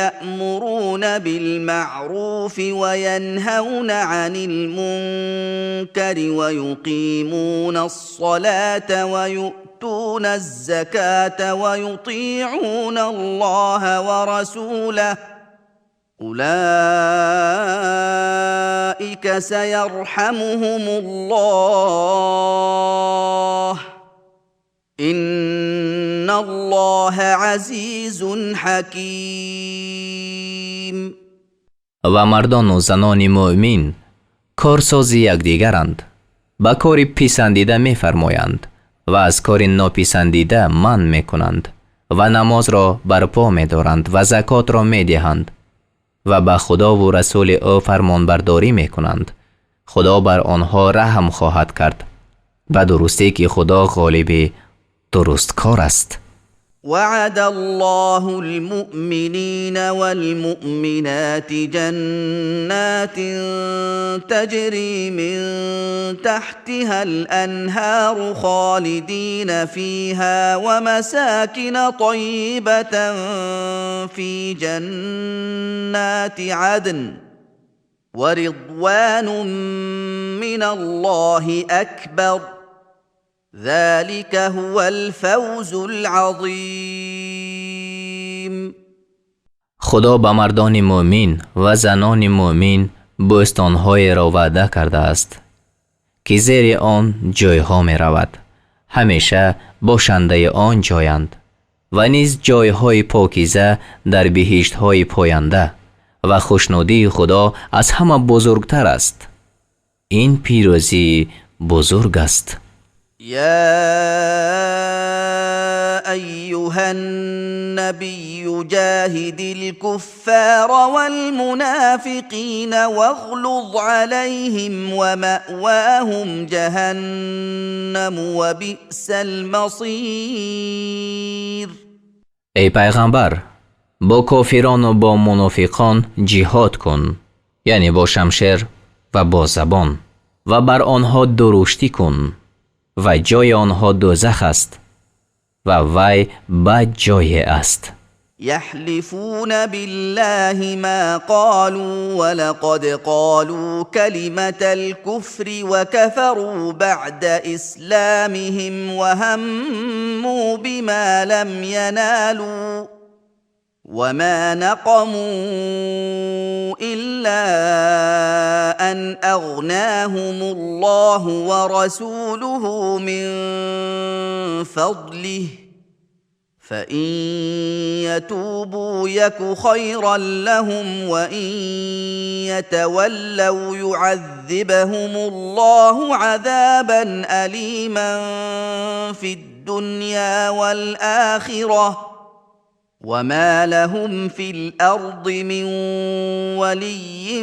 يأمرون بالمعروف وينهون عن المنكر ويقيمون الصلاة ويؤتون الزكاة ويطيعون الله ورسوله أولئك سيرحمهم الله إن الله عزيز حكيم. و مردان و زنان مؤمن کارساز یکدیگرند، به کار پسندیده می‌فرمایند و از کار ناپسندیده منع می‌کنند و نماز را برپا می‌دارند و زکات را می‌دهند و به خدا و رسول او فرمان برداری می‌کنند. خدا بر آنها رحم خواهد کرد و درستی که خدا غالب درستکار است. وعد الله المؤمنين والمؤمنات جنات تجري من تحتها الأنهار خالدين فيها ومساكن طيبة في جنات عدن ورضوان من الله أكبر ذلك هو الفوز العظیم. خدا به مردان مؤمن و زنان مؤمن بوستان‌های را وعده کرده است که زیر آن جایها می رود، همیشه باشنده آن جایند، و نیز جایهای پاکیزه در بهشت‌های پاینده و خوشنودی خدا از همه بزرگتر است. این پیروزی بزرگ است. يا أيها النبي جاهد الكفار والمنافقين واغلظ عليهم ومأواهم جهنم وبئس المصير. ای پیغمبر، با کافران و با منافقان جهاد کن، یعنی با شمشیر و با زبان، و بر آنها درشتی کن و جای آنها دوزخ است و وی بد جای است. يحلفون بالله ما قالوا ولقد قالوا كلمة الكفر وكفروا بعد إسلامهم وهموا بما لم ينالوا وما نقموا إلا أن أغناهم الله ورسوله من فضله فإن يتوبوا يك خيرا لهم وإن يتولوا يعذبهم الله عذابا أليما في الدنيا والآخرة وما لهم في الأرض من ولي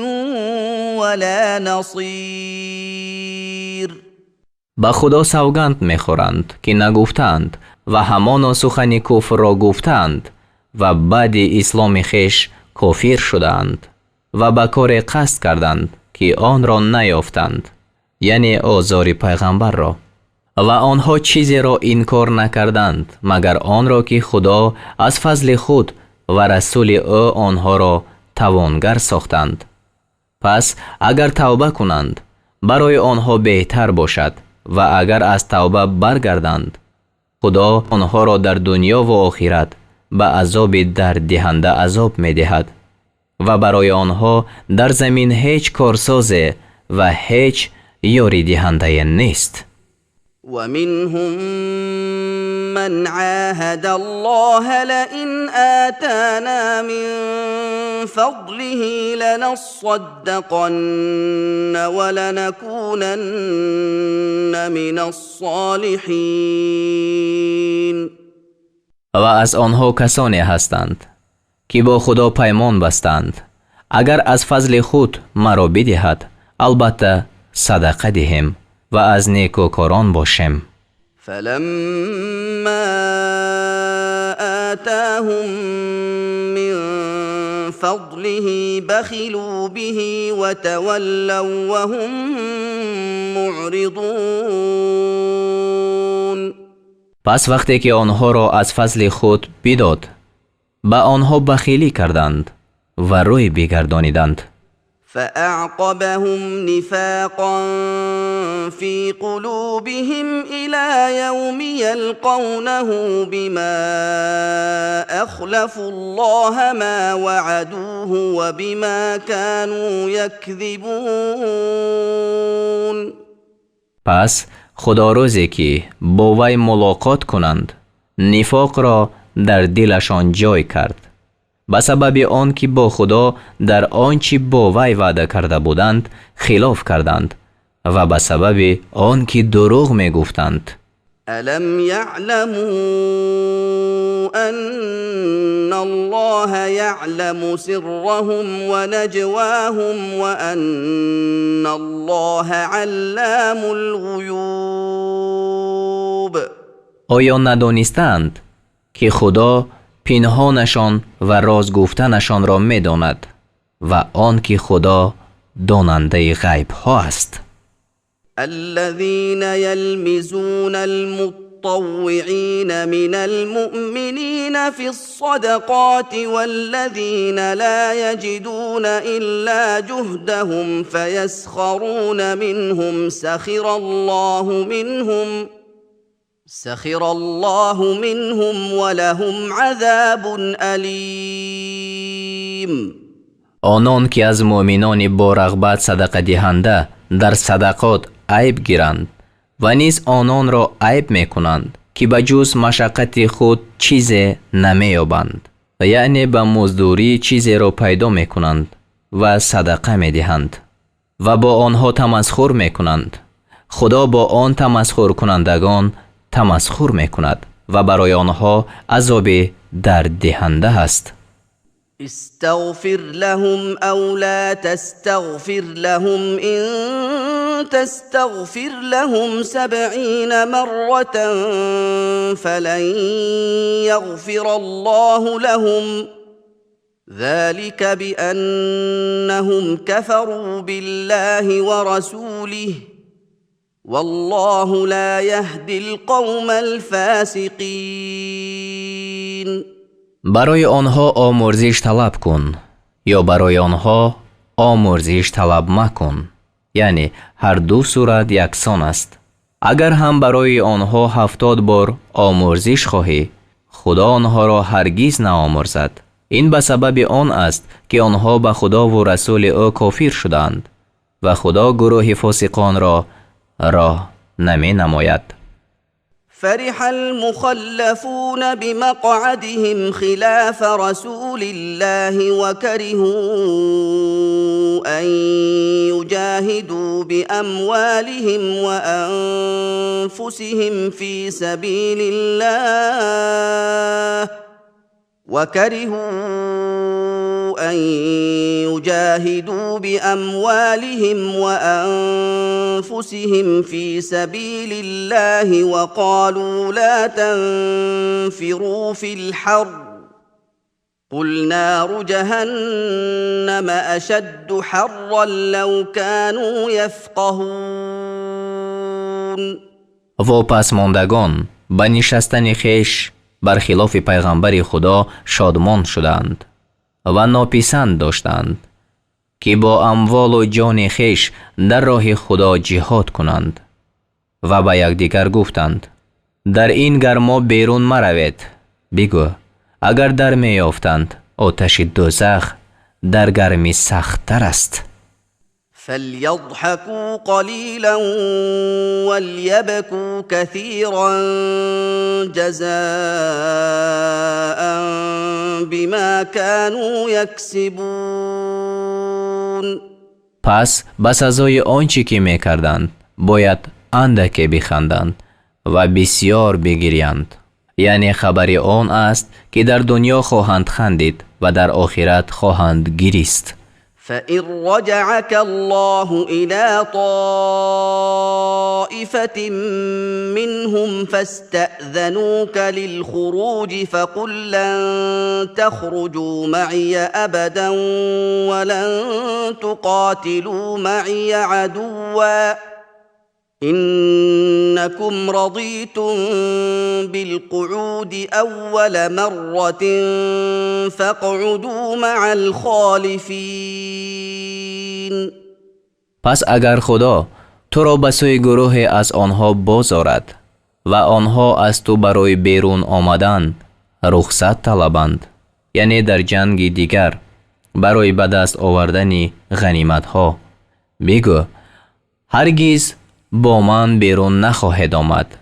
ولا نصير. با خدا سوگند میخورند که نگفتند و همان سخن کفر را گفتند و بعد اسلام خویش کافر شدند و به کار قصد کردند که آن را نیافتند، یعنی آزار پیغمبر را، و آنها چیزی را انکار نکردند مگر آن را که خدا از فضل خود و رسول او آنها را توانگر ساختند. پس اگر توبه کنند برای آنها بهتر باشد و اگر از توبه برگردند خدا آنها را در دنیا و آخرت به عذاب درددهنده عذاب می دهد و برای آنها در زمین هیچ کارساز و هیچ یاری دهنده نیست. ومنهم من عاهد الله لئن آتانا من فضله لنصدقن ولنكونن من الصالحین. و از آنها کسانی هستند که با خدا پیمان بستند اگر از فضل خود مرا بدهد البته صدقه دهیم و از نیکوکاران باشیم. فلما آتاهم من فضله بخلوا به وتولوا وهم معرضون. پس وقتی که آنها را از فضل خود بداد به آنها بخیلی کردند و روی بگردانیدند. فأعقبهم نفاقا في قلوبهم إلى يوم يلقونه بما أخلفوا الله ما وعدوه وبما كانوا يكذبون. پس خدا روزی که با وی ملاقات کنند نفاق را در دلشان جای کرد به سبب آن که با خدا در آنچه با وی وعده کرده بودند خلاف کردند و به سبب آن که دروغ می گفتند. الم يعلموا ان الله يعلم سرهم ونجواهم وان الله علام الغیوب. آیا ندانستند که خدا پنهانشان و راز گفتنشان را می داند و آن که خدا داننده غیب ها است؟ الذين يلمزون المطوعين من المؤمنين في الصدقات والذين لا يجدون إلا جهدهم فيسخرون منهم سخر الله منهم ولهم عذاب أليم. آنان که از مؤمنان با رغبت صدقه دهنده در صدقات عیب گیرند و نیز آنان را عیب می کنند که به جز مشقت خود چیزی نمی یابند، یعنی به مزدوری چیزی را پیدا می کنند و صدقه می دهند و با آنها تمسخر می کنند. خدا با آن تمسخر کنندگان تمسخر می کند و برای آنها عذاب درددهنده است. استغفر لهم او لا تستغفر لهم ان تستغفر لهم 70 مرة فلن يغفر الله لهم ذلك بأنهم كفروا بالله ورسوله والله لا يهدي القوم الفاسقين. برای آنها آمرزش طلب کن یا برای آنها آمرزش طلب مکن، یعنی هر دو صورت یکسان است. اگر هم برای آنها 70 بار آمرزش خواهی خدا آنها را هرگز نآمرزد. این به سبب آن است که آنها به خدا و رسول او کافر شدند و خدا گروه فاسقان را راه نمی نماید. فرح المخلفون بمقعدهم خلاف رسول الله وكرهوا أن يجاهدوا بأموالهم وأنفسهم في سبيل الله وقالوا لا تنفروا في الحر قل نار جهنم أشد حرا لو كانوا يفقهون. واپسماندگان به نشستن خویش برخلاف پیغمبر خدا شادمان شدند و ناپسند داشتند که با اموال و جان خویش در راه خدا جهاد کنند و به یکدیگر گفتند در این گرما بیرون مروید. بگو اگر در میافتند آتش دوزخ در گرمی سخت‌تر است. فليضحكوا قليلا وليبكوا كثيرا جزاء بما كانوا يكسبون. پس به سزای آنچه که میکردند باید اندکی بخندند و بسیار بگریند. یعنی خبر آن است که در دنیا خواهند خندید و در آخرت خواهند گریست. فإن رجعك الله إلى طائفة منهم فاستأذنوك للخروج فقل لن تخرجوا معي أبدا ولن تقاتلوا معي عدوا إنكم رضيتم بالقعود أول مرة فاقعدوا مع الخالفين. پس اگر خدا تو را به سوی گروه از آنها بازآورد و آنها از تو برای بیرون آمدن رخصت طلبند، یعنی در جنگ دیگر برای به دست آوردن غنیمت ها، بگو هرگز با من بیرون نخواهد آمد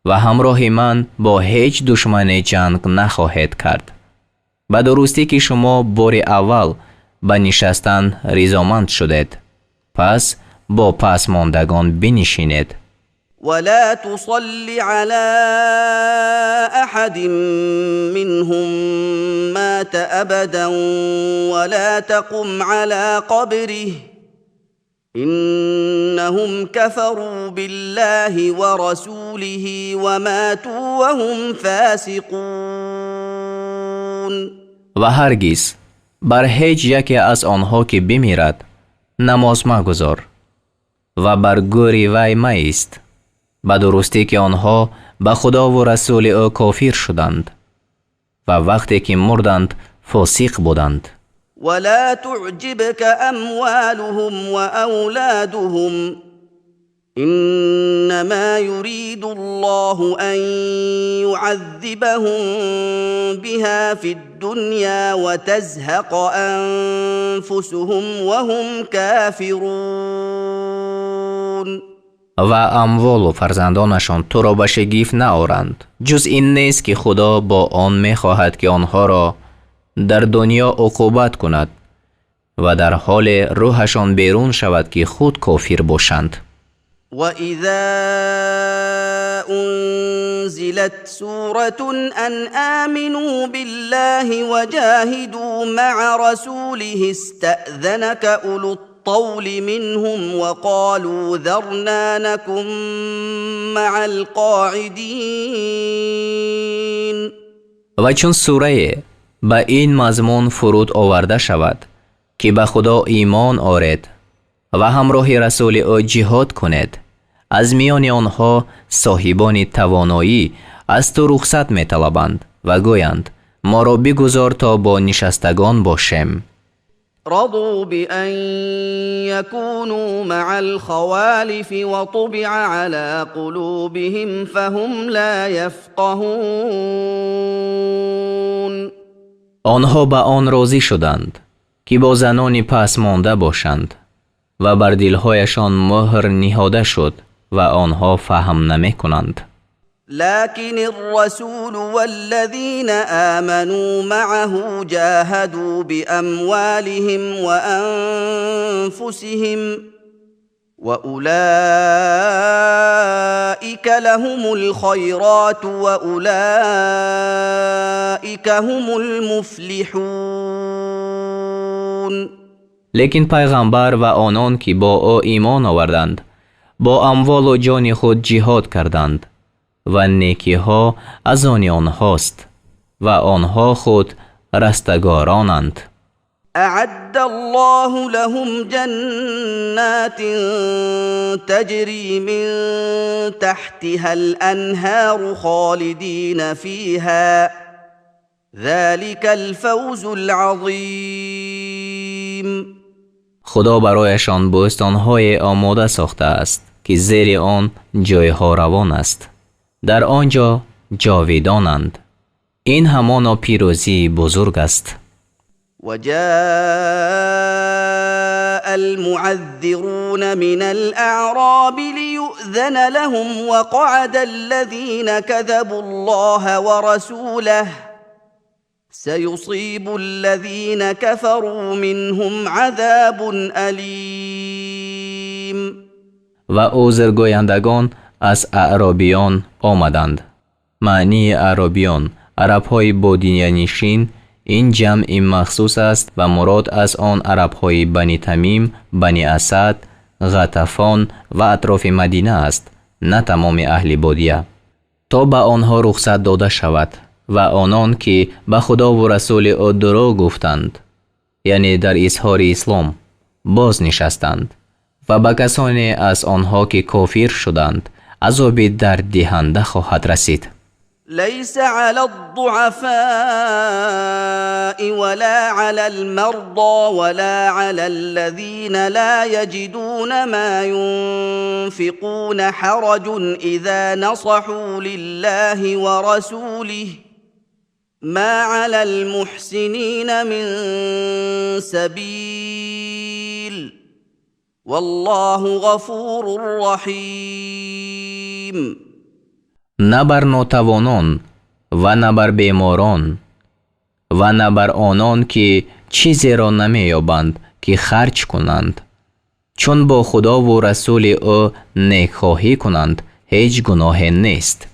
و همراه من با هیچ دشمن جنگ نخواهد کرد. به درستی که شما بار اول به نشستن رضامند شدید، پس با پسماندگان بنشینید. ولا تصل على أحد منهم مات أبدا ولا تقم على قبره إنهم كفروا بالله ورسوله وماتوا وهم فاسقون. و هرگز بر هیچ یکی از آنها که بمیرد نماز مگذار و بر گوری وی مایست، به درستی که آنها به خدا و رسول او کافر شدند و وقتی که مردند فاسق بودند. ولا تعجبك أموالهم وأولادهم إنما يريد الله أن يعذبهم بها في الدنيا وتزهق أنفسهم وهم كافرون. و اموال و فرزندانشان تو را به شگفت نآورند، جز این نیست که خدا با آن می‌خواهد که آنها را در دنیا عقوبت کند و در حال روحشان بیرون شود که خود کافر باشند. وَإِذَا أُنزِلَتْ سُورَةٌ أَنْ آمِنُوا بِاللَّهِ وَجَاهِدُوا مَعَ رَسُولِهِ اسْتَأْذَنَكَ أُولُو الطَّوْلِ مِنْهُمْ وَقَالُوا ذَرْنَا نَكُنْ مَعَ الْقَاعِدِينَ. و چون سوره به این مضمون فرود آورده شود که به خدا ایمان آورید و همراه رسول او جهاد کنید، از میان آنها صاحبان توانایی از تو رخصت می طلبند و گویند ما را بگذار تا با نشستگان باشیم. رضوا بأن يكونوا مع الخوالف وطبع على قلوبهم فهم لا يفقهون. آنها به آن راضی شدند که با زنان پس مانده باشند و بر دلهایشان مهر نهاده شد و آنها فهم نمی کنند. لكن الرسول والذين آمنوا معه جاهدوا بأموالهم وأنفسهم وأولئك لهم الخيرات وأولئك هم المفلحون. لیکن پیغمبر و آنان که با او ایمان آوردند با اموال و جان خود جهاد کردند و نیکی ها از آن آنهاست و آنها خود رستگارانند. اعد الله لهم جنات تجري من تحتها الانهار خالدين فيها ذلك الفوز العظیم. خدا برایشان بوستان‌های آماده ساخته است که زیر آن جایها روان است. در آنجا جاویدانند. این همان پیروزی بزرگ است. وجاء المعذرون من الأعراب ليؤذن لهم وقعد الذين كذبوا الله ورسوله سيصيب الذين كفروا منهم عذاب أليم. و عذرگویندگان از اعرابیان آمدند. معنی اعرابیان، عرب‌های بادیانشین، این جمع مخصوص است و مراد از آن عرب‌های بنی تمیم، بنی اسد، غطفان و اطراف مدینه است، نه تمام اهل بادیه، تا به آنها رخصت داده شود و آنان که به خدا و رسول او دروغ گفتند، یعنی در اظهار اسلام، باز نشستند و به کسانی از آنها که کافر شدند عذاب درد دهنده خواهد رسید. ليس على الضعفاء ولا على المرضى ولا على الذين لا يجدون ما ينفقون حرج إذا نصحوا لله ورسوله ما على المحسنين من سبيل والله غفور رحيم. نه بر ناتوانان و نه بر بیماران و نه بر آنان که چیزی را نمی‌یابند که خرج کنند، چون با خدا و رسول او نیکخواهی کنند هیچ گناه نیست.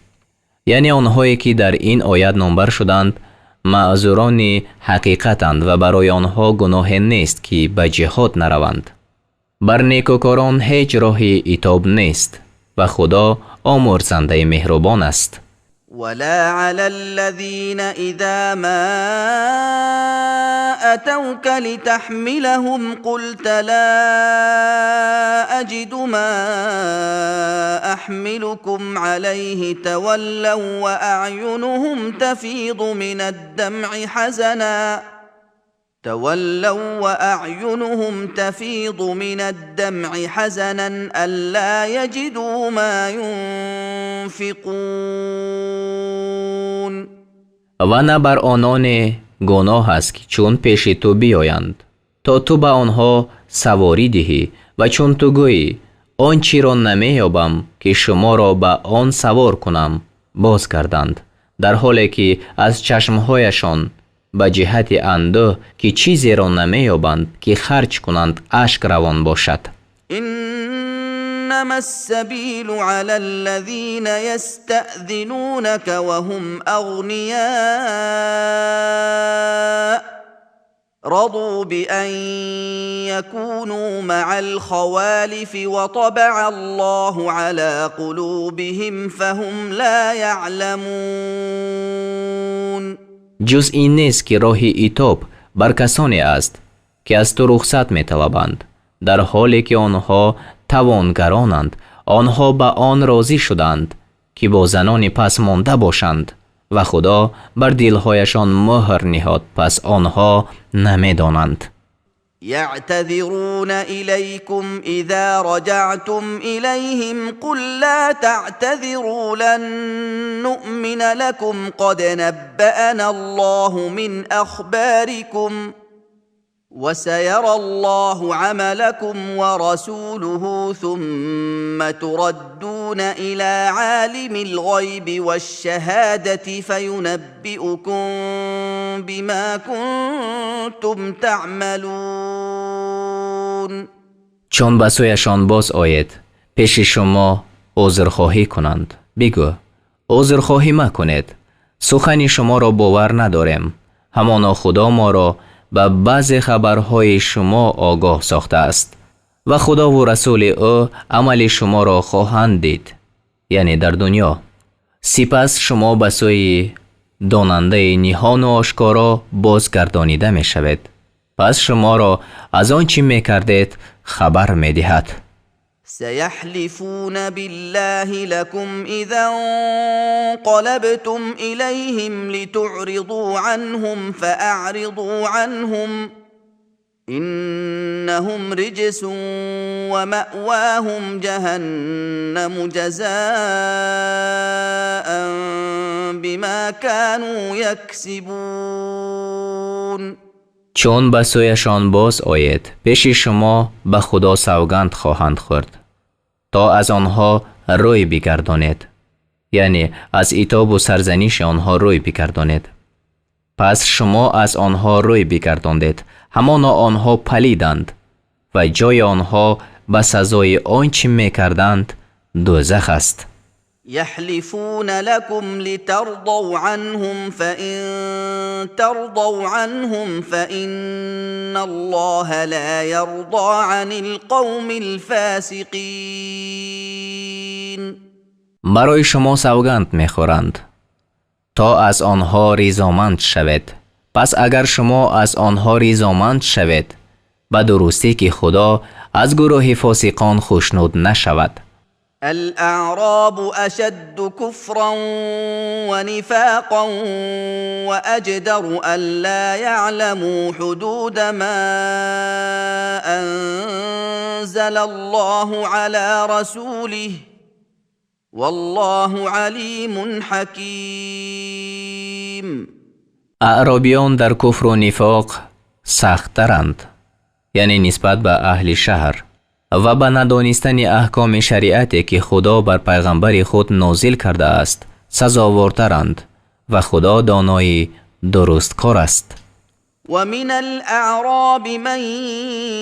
یعنی آنهایی که در این آیت نامبر شدند معذوران حقیقتند و برای آنها گناه نیست که به جهاد نروند. بر نیکوکاران هیچ راهی عتاب نیست و خدا آمرزنده مهربان است. ولا على الذين إذا ما أتوك لتحملهم قلت لا أجد ما أحملكم عليه تولوا وأعينهم تفيض من الدمع حزنا ألا يجدوا ما ينفقون. و نه بر آنان گناه است که چون پیش تو بیایند تا تو به آنها سواری دهی و چون تو گویی آنچه را نمی‌یابم که شما را به آن سوار کنم باز کردند، در حالی که از چشمهایشان به جهت اندوه که چیزی را نمی‌یابند که خرج کنند اشک روان باشد. انما السبیل علی الذین یستأذنونك وهم اغنیاء رضوا بأن يكونوا مع الخوالف وطبع الله على قلوبهم فهم لا يعلمون. جز این نیست که راه عتاب بر کسانی است که از تو رخصت می طلبند، در حالی که آنها توانگرانند. آنها به آن راضی شدند که با زنان پس مانده باشند و خدا بر دلهایشان مهر نهاد، پس آنها نمی دانند. يعتذرون إليكم إذا رجعتم إليهم قل لا تعتذروا لن نؤمن لكم قد نبأنا الله من أخباركم وسيرى الله عملكم ورسوله ثم تردون إلى عالم الغيب والشهادة فينبئكم بما كنتم تعملون. چون به سویشان باز آید پیش شما عذرخواهی کنند، بگو عذرخواهی مکنید، سخن شما را باور نداریم، همانا خدا ما را به بعض خبرهای شما آگاه ساخته است و خدا و رسول او عمل شما را خواهند دید، یعنی در دنیا. سپس شما به سوی داننده نهان و آشکارا بازگردانیده می شود پس شما را از آنچه میکردید خبر میدهد. سيحلفون بالله لكم إذا انقلبتم إليهم لتعرضوا عنهم فأعرضوا عنهم إنهم رجس ومأواهم جهنم جزاء بما كانوا يكسبون. چون به سویشان باز آید پیش شما به خدا سوگند خواهند خورد تا از آنها روی بگردانید، یعنی از عتاب و سرزنش آنها روی بگردانید. پس شما از آنها روی بگرداندید، همانا آنها پلیدند و جای آنها به سزای آنچه میکردند دوزخ است. يحلفون لكم لترضوا عنهم فإن ترضوا عنهم فإن الله لا يرضى عن القوم الفاسقين. برای شما سوگند میخورند تا از آنها رضامند شوید. پس اگر شما از آنها رضامند شوید به درستی که خدا از گروه فاسقان خوشنود نشود. الأعراب أشد كفرا ونفاقا وأجدر ألا يعلموا حدود ما أنزل الله على رسوله والله عليم حكيم. اعرابیان در کفر و نفاق سخت‌ترند، یعنی نسبت به اهل شهر، و به ندانستن احکام شریعتی که خدا بر پیغمبر خود نازل کرده است سزاوارترند و خدا دانای درست کار است. ومن الأعراب من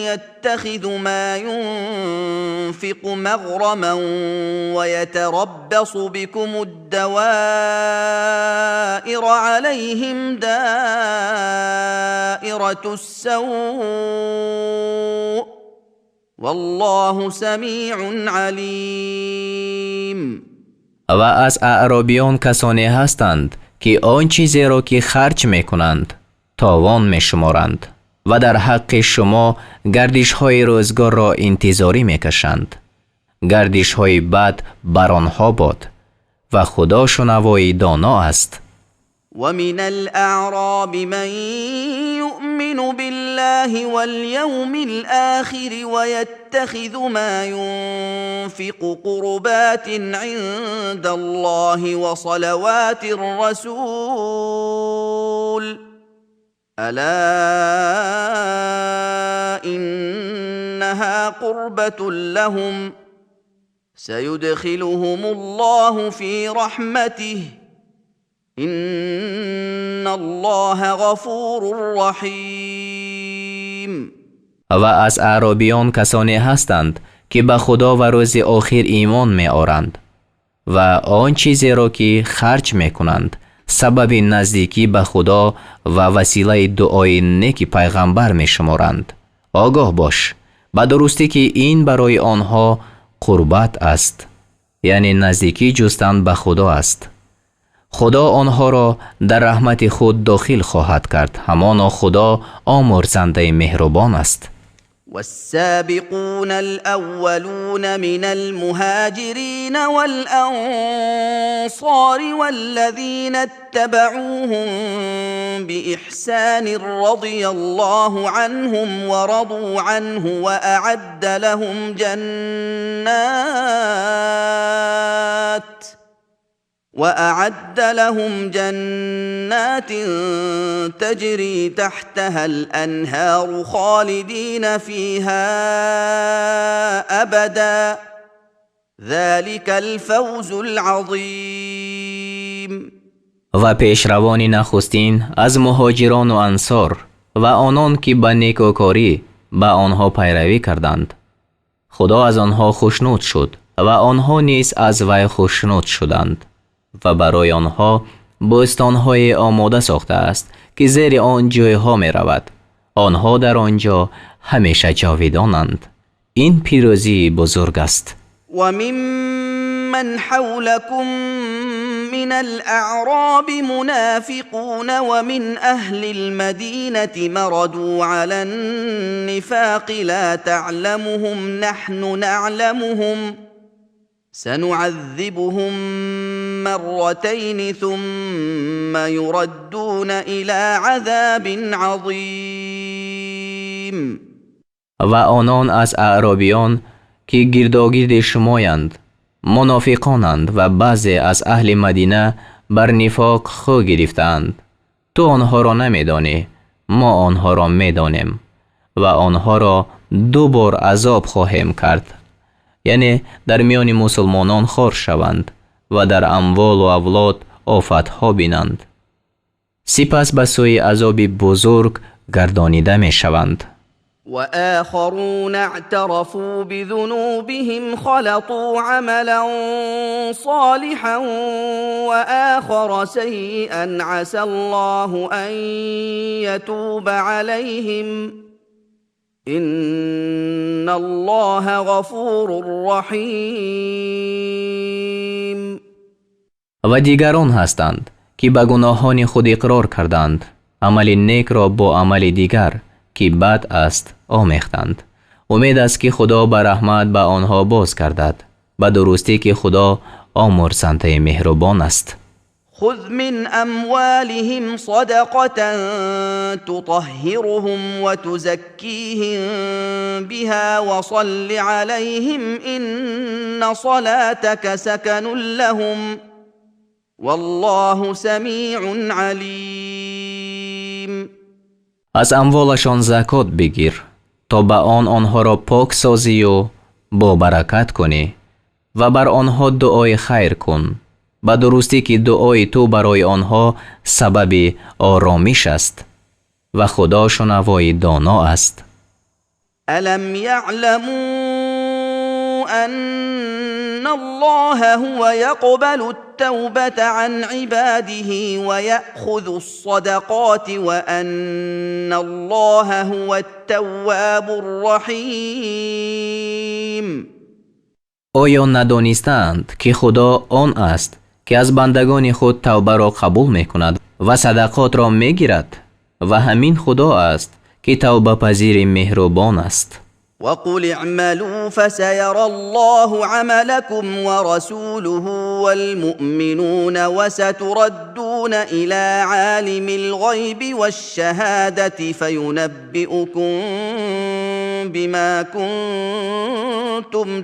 يتخذ ما ينفق مغرما ويتربص بكم الدوائر عليهم دائرة السوء والله سمیع علیم. و از اعرابیان کسانی هستند که آن چیزی را که خرج می کنند تاوان می شمارند و در حق شما گردش های روزگار را انتظاری می کشند. گردش های بد بر آنها باد و خدا شنوای دانا است. ومن الأعراب من يؤمن بالله واليوم الآخر ويتخذ ما ينفق قربات عند الله وصلوات الرسول ألا إنها قربة لهم سيدخلهم الله في رحمته إن الله غفور رحیم. و از اعرابیان کسانی هستند که به خدا و روز آخر ایمان می آورند و آن چیزی را که خرج می کنند سبب نزدیکی به خدا و وسیله دعای نیک پیغمبر می شمارند. آگاه باش به درستی که این برای آنها قربت است، یعنی نزدیکی جستن به خدا است. خدا آنها را در رحمت خود داخل خواهد کرد، همانا خدا آمرزنده مهربان است. والسابقون الأولون من المهاجرين والأنصار والذين اتبعوهم بإحسان رضي الله عنهم ورضوا عنه وأعد لهم جنات تجري تحتها الأنهار خالدين فيها أبدا ذلك الفوز العظيم. و پیشروان نخستین از مهاجران و انصار و آنان که به نیکوکاری به آنها پیروی کردند، خدا از آنها خوشنود شد و آنها نیز از وی خوشنود شدند و برای آنها بستان‌های آماده ساخته است که زیر آن جایها می رود. آنها در آنجا همیشه جاودانند. این پیروزی بزرگ است. و ممن حولكم من الأعراب منافقون ومن أهل المدينة مردوا على النفاق لا تعلمهم نحن نعلمهم سنعذبهم مرتين ثم يردون إلى عذاب عظيم. و آنان از اعرابیان که گرداگرد شمایند منافقانند و بعضی از اهل مدینه بر نفاق خو گرفتند. تو آنها را نمیدانی، ما آنها را میدانیم و آنها را دو بار عذاب خواهیم کرد، یعنی در میان مسلمانان خار شوند و در اموال و اولاد آفتها بینند، سپس به سوی عذاب بزرگ گردانیده می شوند. وآخرون اعترفوا بذنوبهم خلطوا عملا صالحا وآخر سيئا عسى الله أن يتوب عليهم إن الله غفور رحيم. و دیگران هستند که به گناهان خود اقرار کردند، عمل نیک را با عمل دیگر که بد است آمیختند. امید است که خدا به رحمت به آنها باز گردد، به درستی که خدا آمرزنده مهربان است. خذ من اموالهم صدقة تطهرهم وتزكيهم بها وصل عليهم إن صلاتك سكن لهم والله سميع عليم. از اموالشان زکات بگیر تا به آنها را پاک سازی و با برکت کنی و بر آنها دعای خیر کن، به درستی که دعای تو برای آنها سبب آرامش است و خدا شنوای دانا است. الم يعلموا ان الله هو يقبل التوبة عن عباده ويأخذ الصدقات وأن الله هو التواب الرحيم. آیا ندانستند که خدا آن است که از بندگان خود توبه را قبول می کند و صدقات را می گیرد و همین خدا است که توبه پذیر مهربان است. وقل اعملوا فسيرى الله عملكم ورسوله والمؤمنون وستردون إلى عالم الغيب والشهادة فينبئكم بما كنتم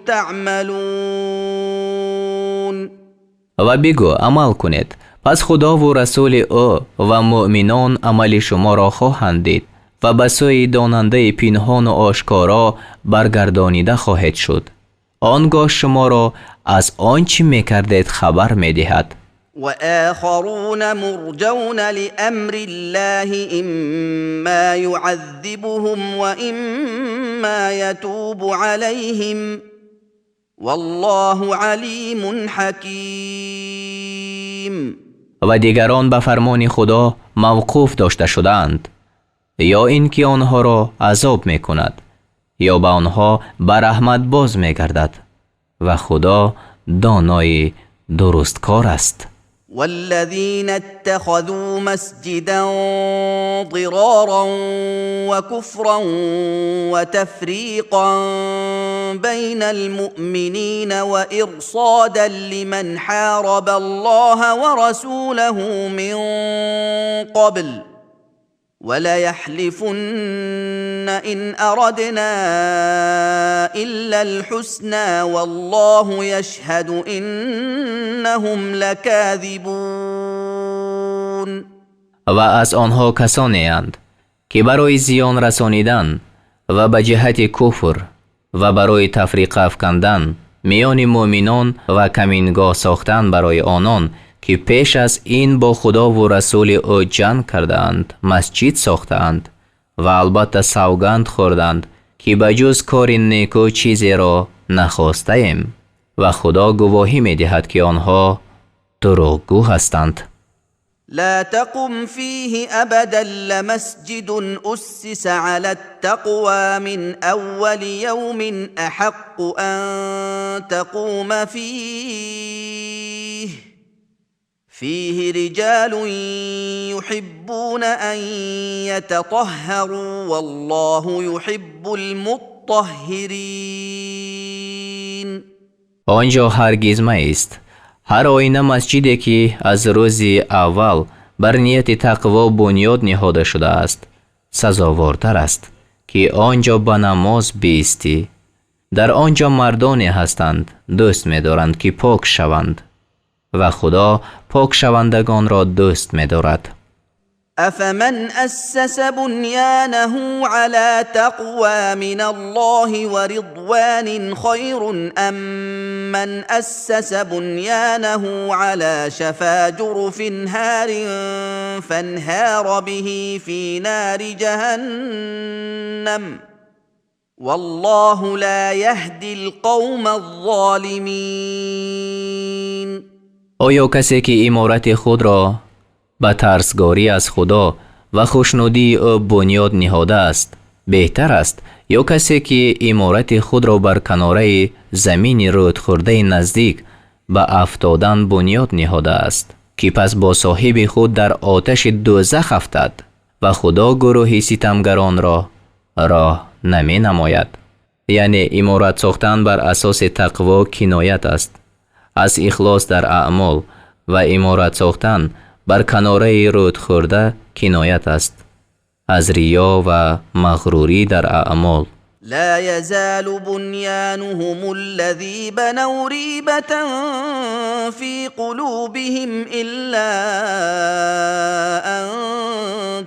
تعملون. و بگو عمل کنید، پس خدا و رسول او و مؤمنان عمل شما را خواهند دید و به سوی داننده پنهان و آشکارا برگردانیده خواهد شد. آنگاه شما را از آنچه میکردید خبر میدهد. و آخرون مرجون لامر الله اما يعذبهم و اما يتوب عليهم والله علیم حکیم. و دیگران به فرمان خدا موقوف داشته شدند، یا اینکه آنها را عذاب می کند یا به آنها به رحمت باز می گردد و خدا دانای درستکار است. والذين اتخذوا مسجدا ضرارا وكفرا وتفريقا بين المؤمنين وإرصادا لمن حارب الله ورسوله من قبل وليحلفن إن أردنا إلا الحسنى والله يشهد إنهم لكاذبون. و از آنها کسانی اند که برای زیان رسانیدن و به جهت کفر و برای تفریق افکندن میان مؤمنان و کمینگاه ساختن برای آنان که پیش از این با خدا و رسول او جنگ کردند مسجد ساختند و البته سوگند خوردند که بجز کار نیکو چیزی را نخواسته ایم و خدا گواهی می دهد که آنها دروغگو هستند. لا تقم فيه أبدا لمسجد أسس على التقوى من أول يوم أحق أن تقوم فيه فيه رجال يحبون ان يتطهروا والله يحب المطهرین. آنجا هرگز مایست. هر آینه مسجدی که از روز اول بر نیت تقوا بنیاد نهاده شده است سزاوارتر است که آنجا به نماز بایستی. در آنجا مردانی هستند دوست می‌دارند که پاک شوند و خدا پاک شوندگان را دوست می‌دارد. افمن اسس بنیانه على تقوى من الله ورضوان خير ام من اسس بنیانه على شفا جرف هار فانهار به في نار جهنم والله لا يهدي القوم الظالمین. آیا کسی که عمارت خود را به ترسگاری از خدا و خوشنودی او بنیاد نهاده است بهتر است یا کسی که عمارت خود را بر کناره زمین رود خورده نزدیک به افتادن بنیاد نهاده است که پس با صاحب خود در آتش دوزخ افتد و خدا گروه ستمگران را راه نمی نماید. یعنی عمارت ساختن بر اساس تقوا کنایت است از اخلاص در اعمال و عمارت ساختن بر کناره رود خورده کنایت است از ریا و مغروری در اعمال. لا يزال بنيانهم الذي بنوا ريبة في قلوبهم إلا أن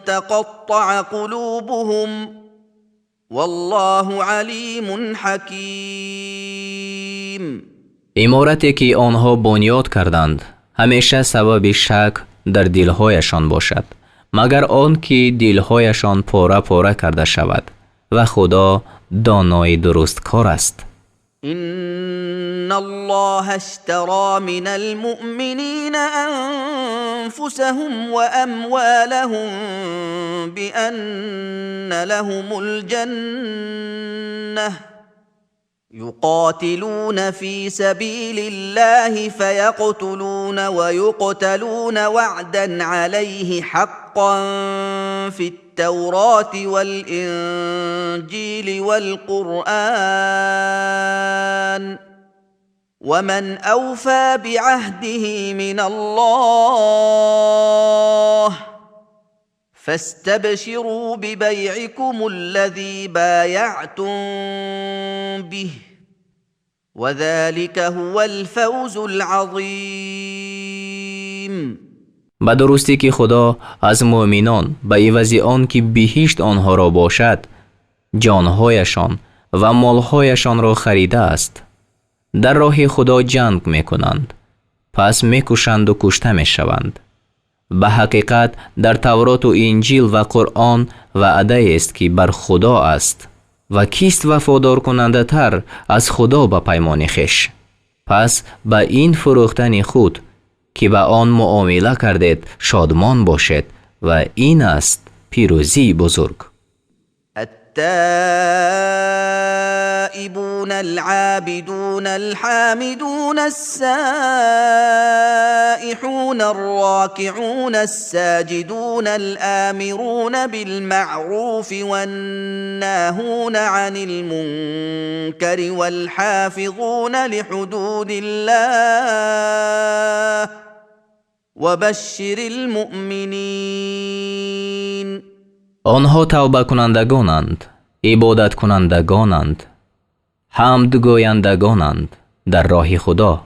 تقطع قلوبهم والله عليم حكيم. عمارتی که آنها بنیاد کردند همیشه سبب شک در دلهایشان باشد مگر آن که دلهایشان پاره پاره کرده شود و خدا دانای درست کار است. ان الله اشترى من المؤمنين انفسهم واموالهم بان لهم الجنه يقاتلون في سبيل الله فيقتلون ويقتلون وعدا عليه حقا في التوراة والإنجيل والقرآن ومن أوفى بعهده من الله فاستبشروا ببيعكم الذي بايعتم به وذلك هو الفوز العظیم. به درستی که خدا از مؤمنان به عوض آن که بهشت آنها را باشد جانهایشان و مالهایشان را خریده است. در راه خدا جنگ میکنند پس میکشند و کشته میشوند. به حقیقت در تورات و انجیل و قرآن وعده است که بر خدا است و کیست وفادار کننده تر از خدا به پیمان خویش. پس به این فروختن خود که به آن معامله کردید شادمان باشید و این است پیروزی بزرگ. التائبون العابدون الحامدون السائحون الراكعون الساجدون الآمرون بالمعروف والناهون عن المنكر والحافظون لحدود الله وبشر المؤمنین. آنها توبه کنندگانند، عبادت کنندگانند، حمد گویندگانند در راه خدا،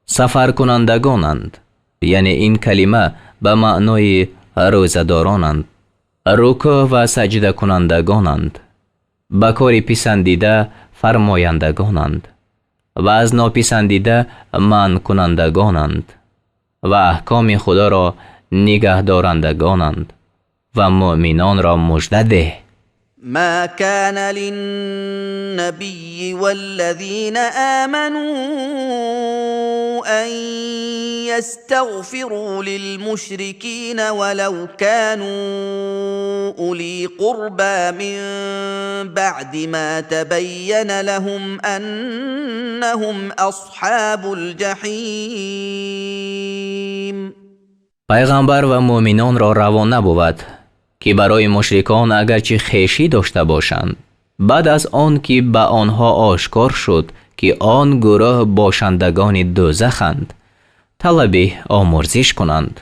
سفر کنندگانند، یعنی این کلمه به معنای روزه‌دارانند، رکوع و سجده کنندگانند، به کار پسندیده فرمایندگانند و از ناپسندیده منع کنندگانند و احکام خدا را نگه دارندگانند و مؤمنان را مژده ده. ما كان للنبي والذين آمنوا أن يستغفروا للمشركين ولو كانوا أولي قربى من بعد ما تبين لهم أنهم أصحاب الجحيم. пайғамбар ва муъминонро раво набуд ки барои мушрикон агарчи хешӣ дошта бошанд, баъд аз он ки ба онҳо ошкор шуд ки он гурӯҳ бошандагони дӯзаханд, талаби омӯрзиш кунанд.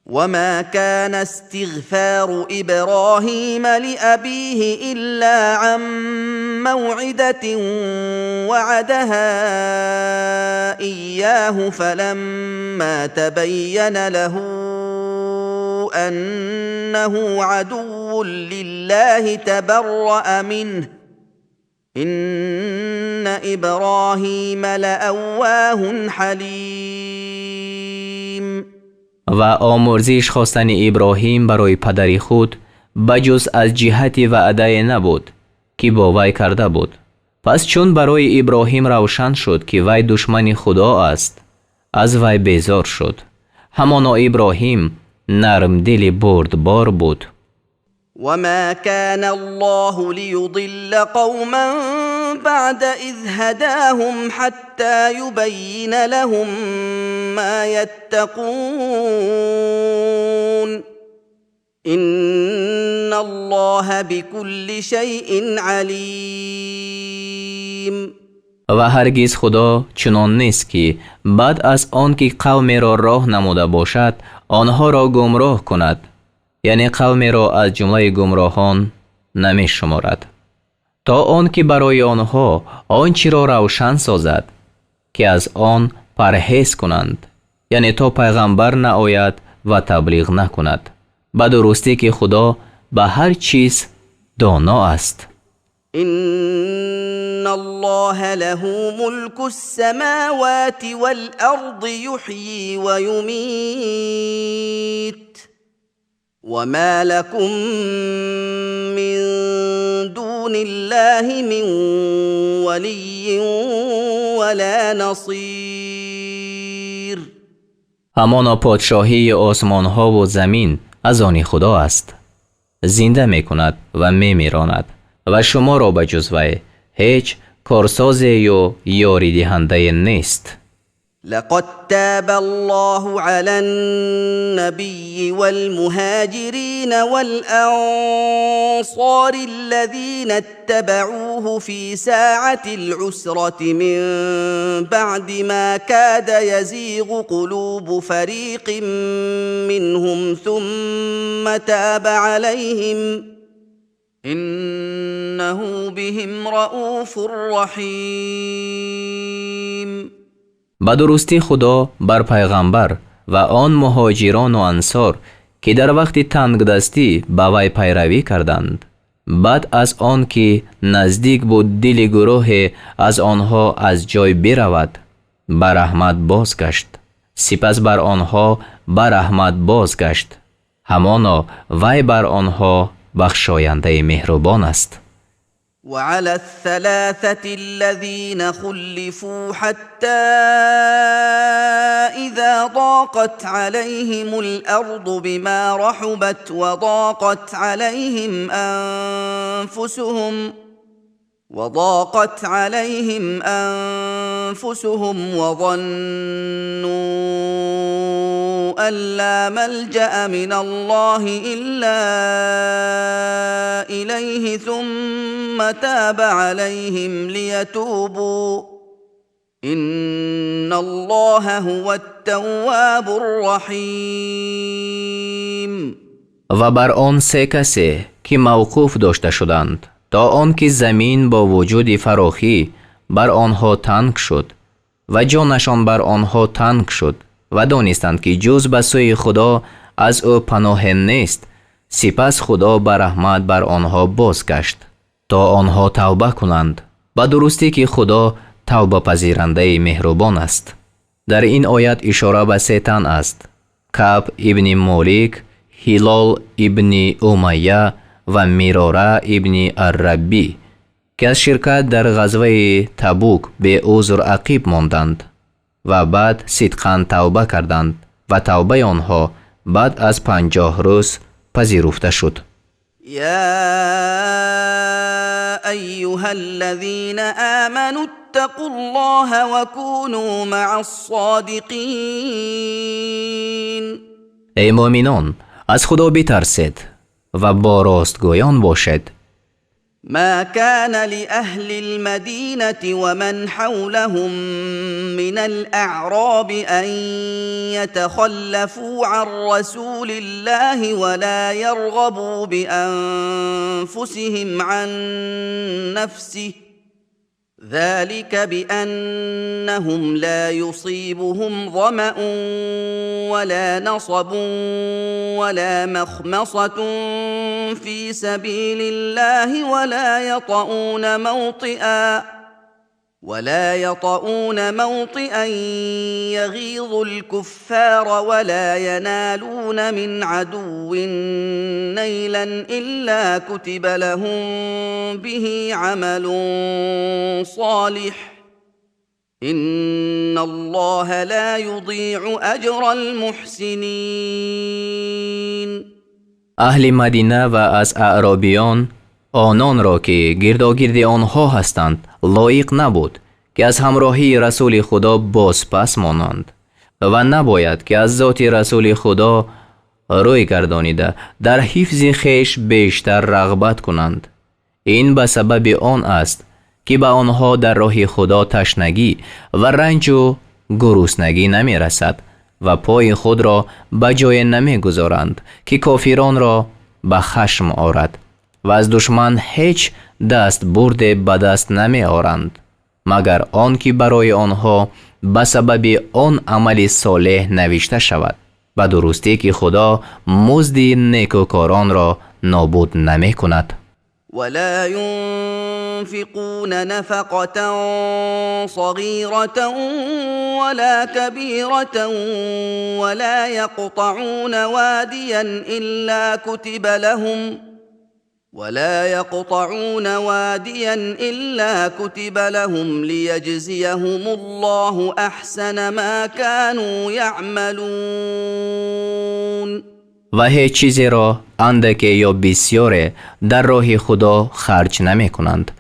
وما كان استغفار إبراهيم لأبيه إلا عن موعدة وعدها إياه فلما تبين له أنه عدو لله تبرأ منه إن إبراهيم لأواه حليم. و آمرزش خواستن ابراهیم برای پدری خود بجز از جهت وعده نبود که با وی کرده بود. پس چون برای ابراهیم روشن شد که وی دشمن خدا است، از وی بیزار شد. همانا ابراهیم نرم دل بردبار بود. وما كان الله ليضل قوما بعد إذ هداهم حتى يبين لهم ما يتقون إن الله بكل شيء عليم. و هرگز خدا چنان نیست که بعد از آن که قومی را راه نموده باشد آنها را گمراه کند، یعنی قومی را از جمله گمراهان نمی شمارد، تا آن که برای آنها آنچه را روشن سازد که از آن پرهیز کنند، یعنی تا پیغمبر نآید و تبلیغ نکند، به درستی که خدا به هر چیز دانا است. إن الله له ملك السماوات والأرض يحيي ويميت وما لكم من دون الله من ولي ولا نصير. همانا پادشاهی آسمان ها و زمین از آن خدا است، زنده می کند و می میراند و شما را به جز وی هیچ کارساز یا یاری دهنده نیست. لقد تاب الله على النبي والمهاجرين والأنصار الذين اتبعوه في ساعة العسرة من بعد ما كاد يزيغ قلوب فريق منهم ثم تاب عليهم إنه بهم رؤوف رحيم. به درستی خدا بر پیغمبر و آن مهاجران و انصار که در وقت تنگدستی به وی پیروی کردند، بعد از آن که نزدیک بود دل گروه از آنها از جای برود، بر رحمت بازگشت. سپس بر آنها بر رحمت بازگشت. همانا وی بر آنها بخشاینده مهربان است. وعلى الثلاثة الذين خلفوا حتى إذا ضاقت عليهم الأرض بما رحبت وضاقت عليهم أنفسهم وظنوا أن لا ملجأ من الله إلا إليه ثم تاب عليهم ليتوبوا إن الله هو التواب الرحيم. و بر آن سه کسی که موقوف داشته شدند تا آنکه زمین با وجود فراخی بر آنها تنگ شد و جانشان بر آنها تنگ شد و دانستند که جز به سوی خدا از او پناه نیست، سپس خدا بر رحمت بر آنها بازگشت تا آنها توبه کنند، به درستی که خدا توبه پذیرنده مهربان است. در این آیت اشاره به سه تن است: کعب ابن مالک، هلال ابن امیه و میراره ابن الربی که از شرکت در غزوه تبوک به عذر عقیب ماندند و بعد صدقاً توبه کردند و توبه آنها بعد از 50 روز پذیرفته شد. یا ایها الذین آمنوا اتقوا الله و كونوا مع الصادقین. ای مؤمنان، از خدا بترسید و با راستگویان باشید. ما كان لأهل المدينة ومن حولهم من الأعراب أن يتخلفوا عن رسول الله ولا يرغبوا بأنفسهم عن نفسه ذلك بأنهم لا يصيبهم ظمأ ولا نصب ولا مخمصة في سبيل الله ولا يطؤون موطئا يغيظ الكفار ولا ينالون من عدو نيلا إلا كتب لهم به عمل صالح إن الله لا يضيع أجر المحسنين. اهل مدینه و از اعرابیان آنان را که گرداگرد آنها هستند لایق نبود که از همراهی رسول خدا باز پس مانند و نباید که از ذات رسول خدا روی گردانیده در حفظ خویش بیشتر رغبت کنند. این به سبب آن است که به آنها در راه خدا تشنگی و رنج و گرسنگی نمی رسد و پای خود را به جای نمی گذارند که کافران را به خشم آرد و از دشمن هیچ دست برده به دست نمی آرند مگر آن که برای آنها به سبب آن عمل صالح نوشته شود و درستی که خدا مزد نیکوکاران را نابود نمی کند. ولا ينفقون نفقة صغيرة ولا كبيرة ولا يقطعون واديا إلا كتب لهم ليجزيهم الله أحسن ما كانوا يعملون. و هیچ چیزی را اندک یا بسیار در راه خدا خرج نمی کنند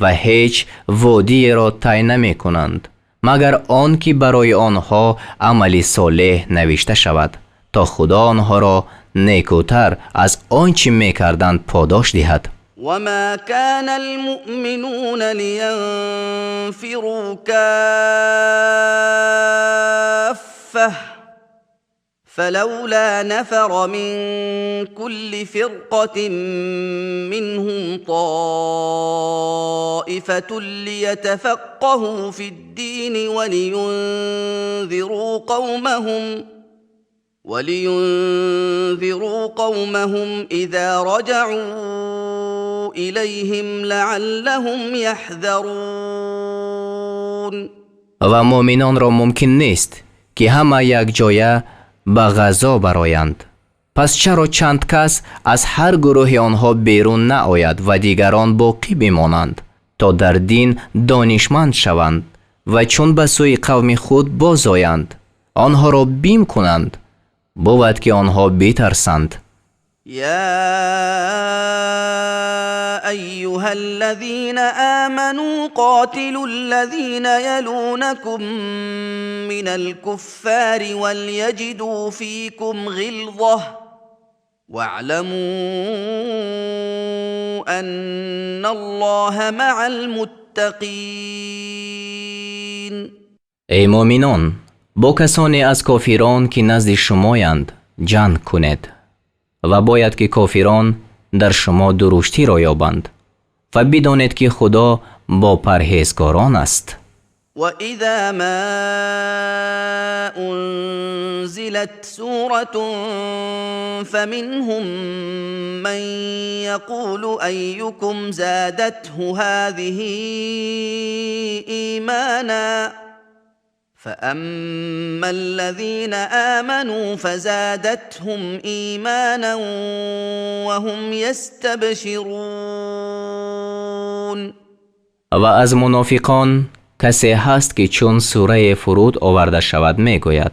و هیچ وادی را طی نمی کنند مگر آن که برای آنها عمل صالح نوشته شود تا خدا آنها را نیکوتر از آنچه می کردند پاداش دهد. وما كان المؤمنون لينفروا كافة فلولا نفر من كل فرقة منهم طائفة ليتفقهوا في الدين ولينذروا قومهم إذا رجعوا إليهم لعلهم يحذرون. و مؤمنان را ممکن نیست که همه یک جایه به غزا برایند. پس چرا چند کس از هر گروه آنها بیرون نآید و دیگران باقی بمانند تا در دین دانشمند شوند و چون به سوی قوم خود باز آیند آنها را بیم کنند بود که آنها بترسند. يا أيها الذين آمنوا قاتلوا الذين يلونكم من الكفار وليجدوا فيكم غلظة واعلموا أن الله مع المتقين. ای مؤمنان، با کسانی از کافران که نزد شمایند جنگ کنید و باید که کافران در شما درشتی را یابند و بدانید که خدا با پرهیزکاران است. وَإِذَا مَا أُنزِلَتْ سُورَةٌ فَمِنْهُم مَّن يَقُولُ أَيُّكُمْ زَادَتْهُ هَٰذِهِ إِيمَانًا فَأَمَّا الَّذِينَ آمَنُوا فَزَادَتْهُمْ إِيمَانًا وَهُمْ يَسْتَبْشِرُونَ. و از منافقان کسی هست که چون سوره فرود آورده شود می گوید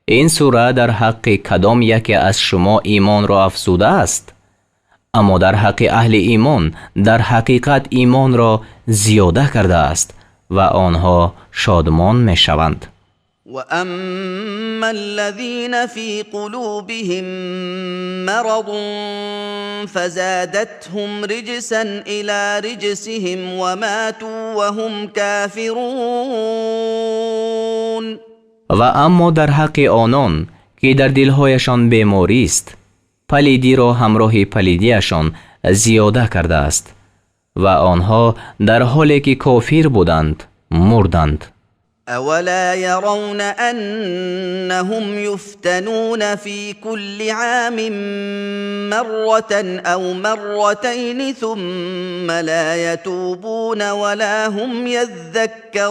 این سوره در حق کدام یکی از شما ایمان را افزوده است؟ اما در حق اهل ایمان در حقیقت ایمان را زیاده کرده است و آنها شادمان می شوند. واما الذين في قلوبهم مرض فزادتهم رجسا الى رجسهم وماتوا وهم كافرون. و اما در حق آنان که در دلهایشان بیماری است، پلیدی را همراه پلیدیشان زیاده کرده است و آنها در حالی که کافر بودند مردند. اولا يرون انهم يفتنون في كل عام مرة او مرتين ثم لا يتوبون ولا هم يذكرون.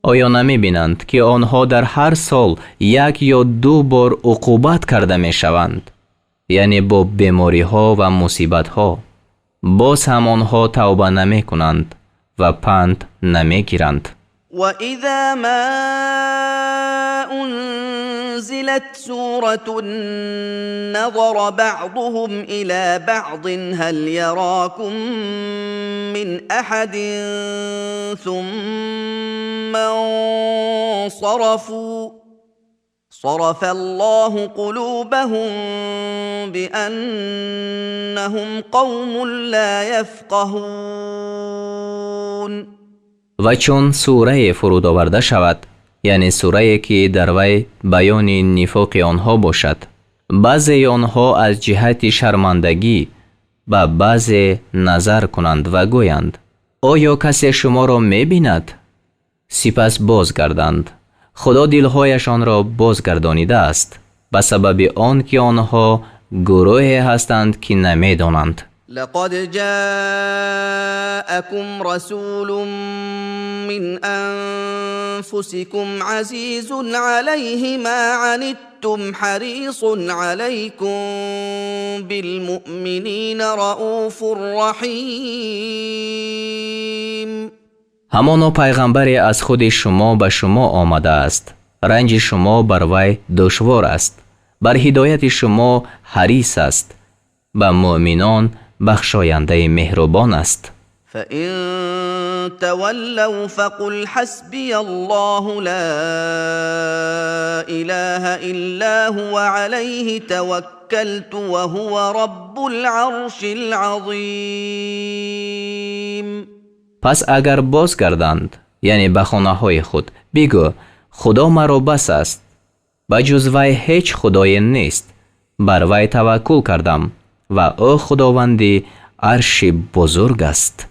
آیا نمی بینند که آنها در هر سال یک یا دو بار عقوبت کرده می شوند، یعنی با بیماری ها و مصیبت ها، باز هم آنها توبه نمی کنند و پند نمی گیرند. وَإِذَا مَا أُنزِلَتْ سُورَةٌ نَظَرَ بَعْضُهُمْ إِلَى بَعْضٍ هَلْ يَرَاكُمْ مِنْ أَحَدٍ ثُمَّ انصَرَفُوا صَرَفَ اللَّهُ قُلُوبَهُم بِأَنَّهُمْ قَوْمٌ لَا يَفْقَهُونَ. و چون سوره فرود آورده شود، یعنی سوره که در وی بیان نفاق آنها باشد، بعضی آنها از جهت شرمندگی به بعضی نظر کنند و گویند آیا کسی شما را می بیند؟ سپس بازگردند. خدا دلهایشان را بازگردانیده است به سبب آن که آنها گروهی هستند که نمی دانند. لقد جاءكم رسول من أنفسكم عزيز عليه ما عنتم حريص عليكم بالمؤمنين رؤوف رحيم. همانا پیغمبری از خود شما به شما آمده است، رنج شما بر وی دشوار است، بر هدایت شما حریص است، به مؤمنان بخشاینده مهربان است. فَإِن تَوَلَّوْا فَقُلْ حَسْبِيَ اللَّهُ لَا إِلَهَ إِلَّا هُوَ عَلَيْهِ تَوَكَّلْتُ وَهُوَ رَبُّ الْعَرْشِ الْعَظِيمِ. پس اگر بازگردند، یعنی به خانه های خود، بگو خدا مرا بس است، بجز وی هیچ خدای نیست، بر وی توکل کردم و او خداوند عرش بزرگ است.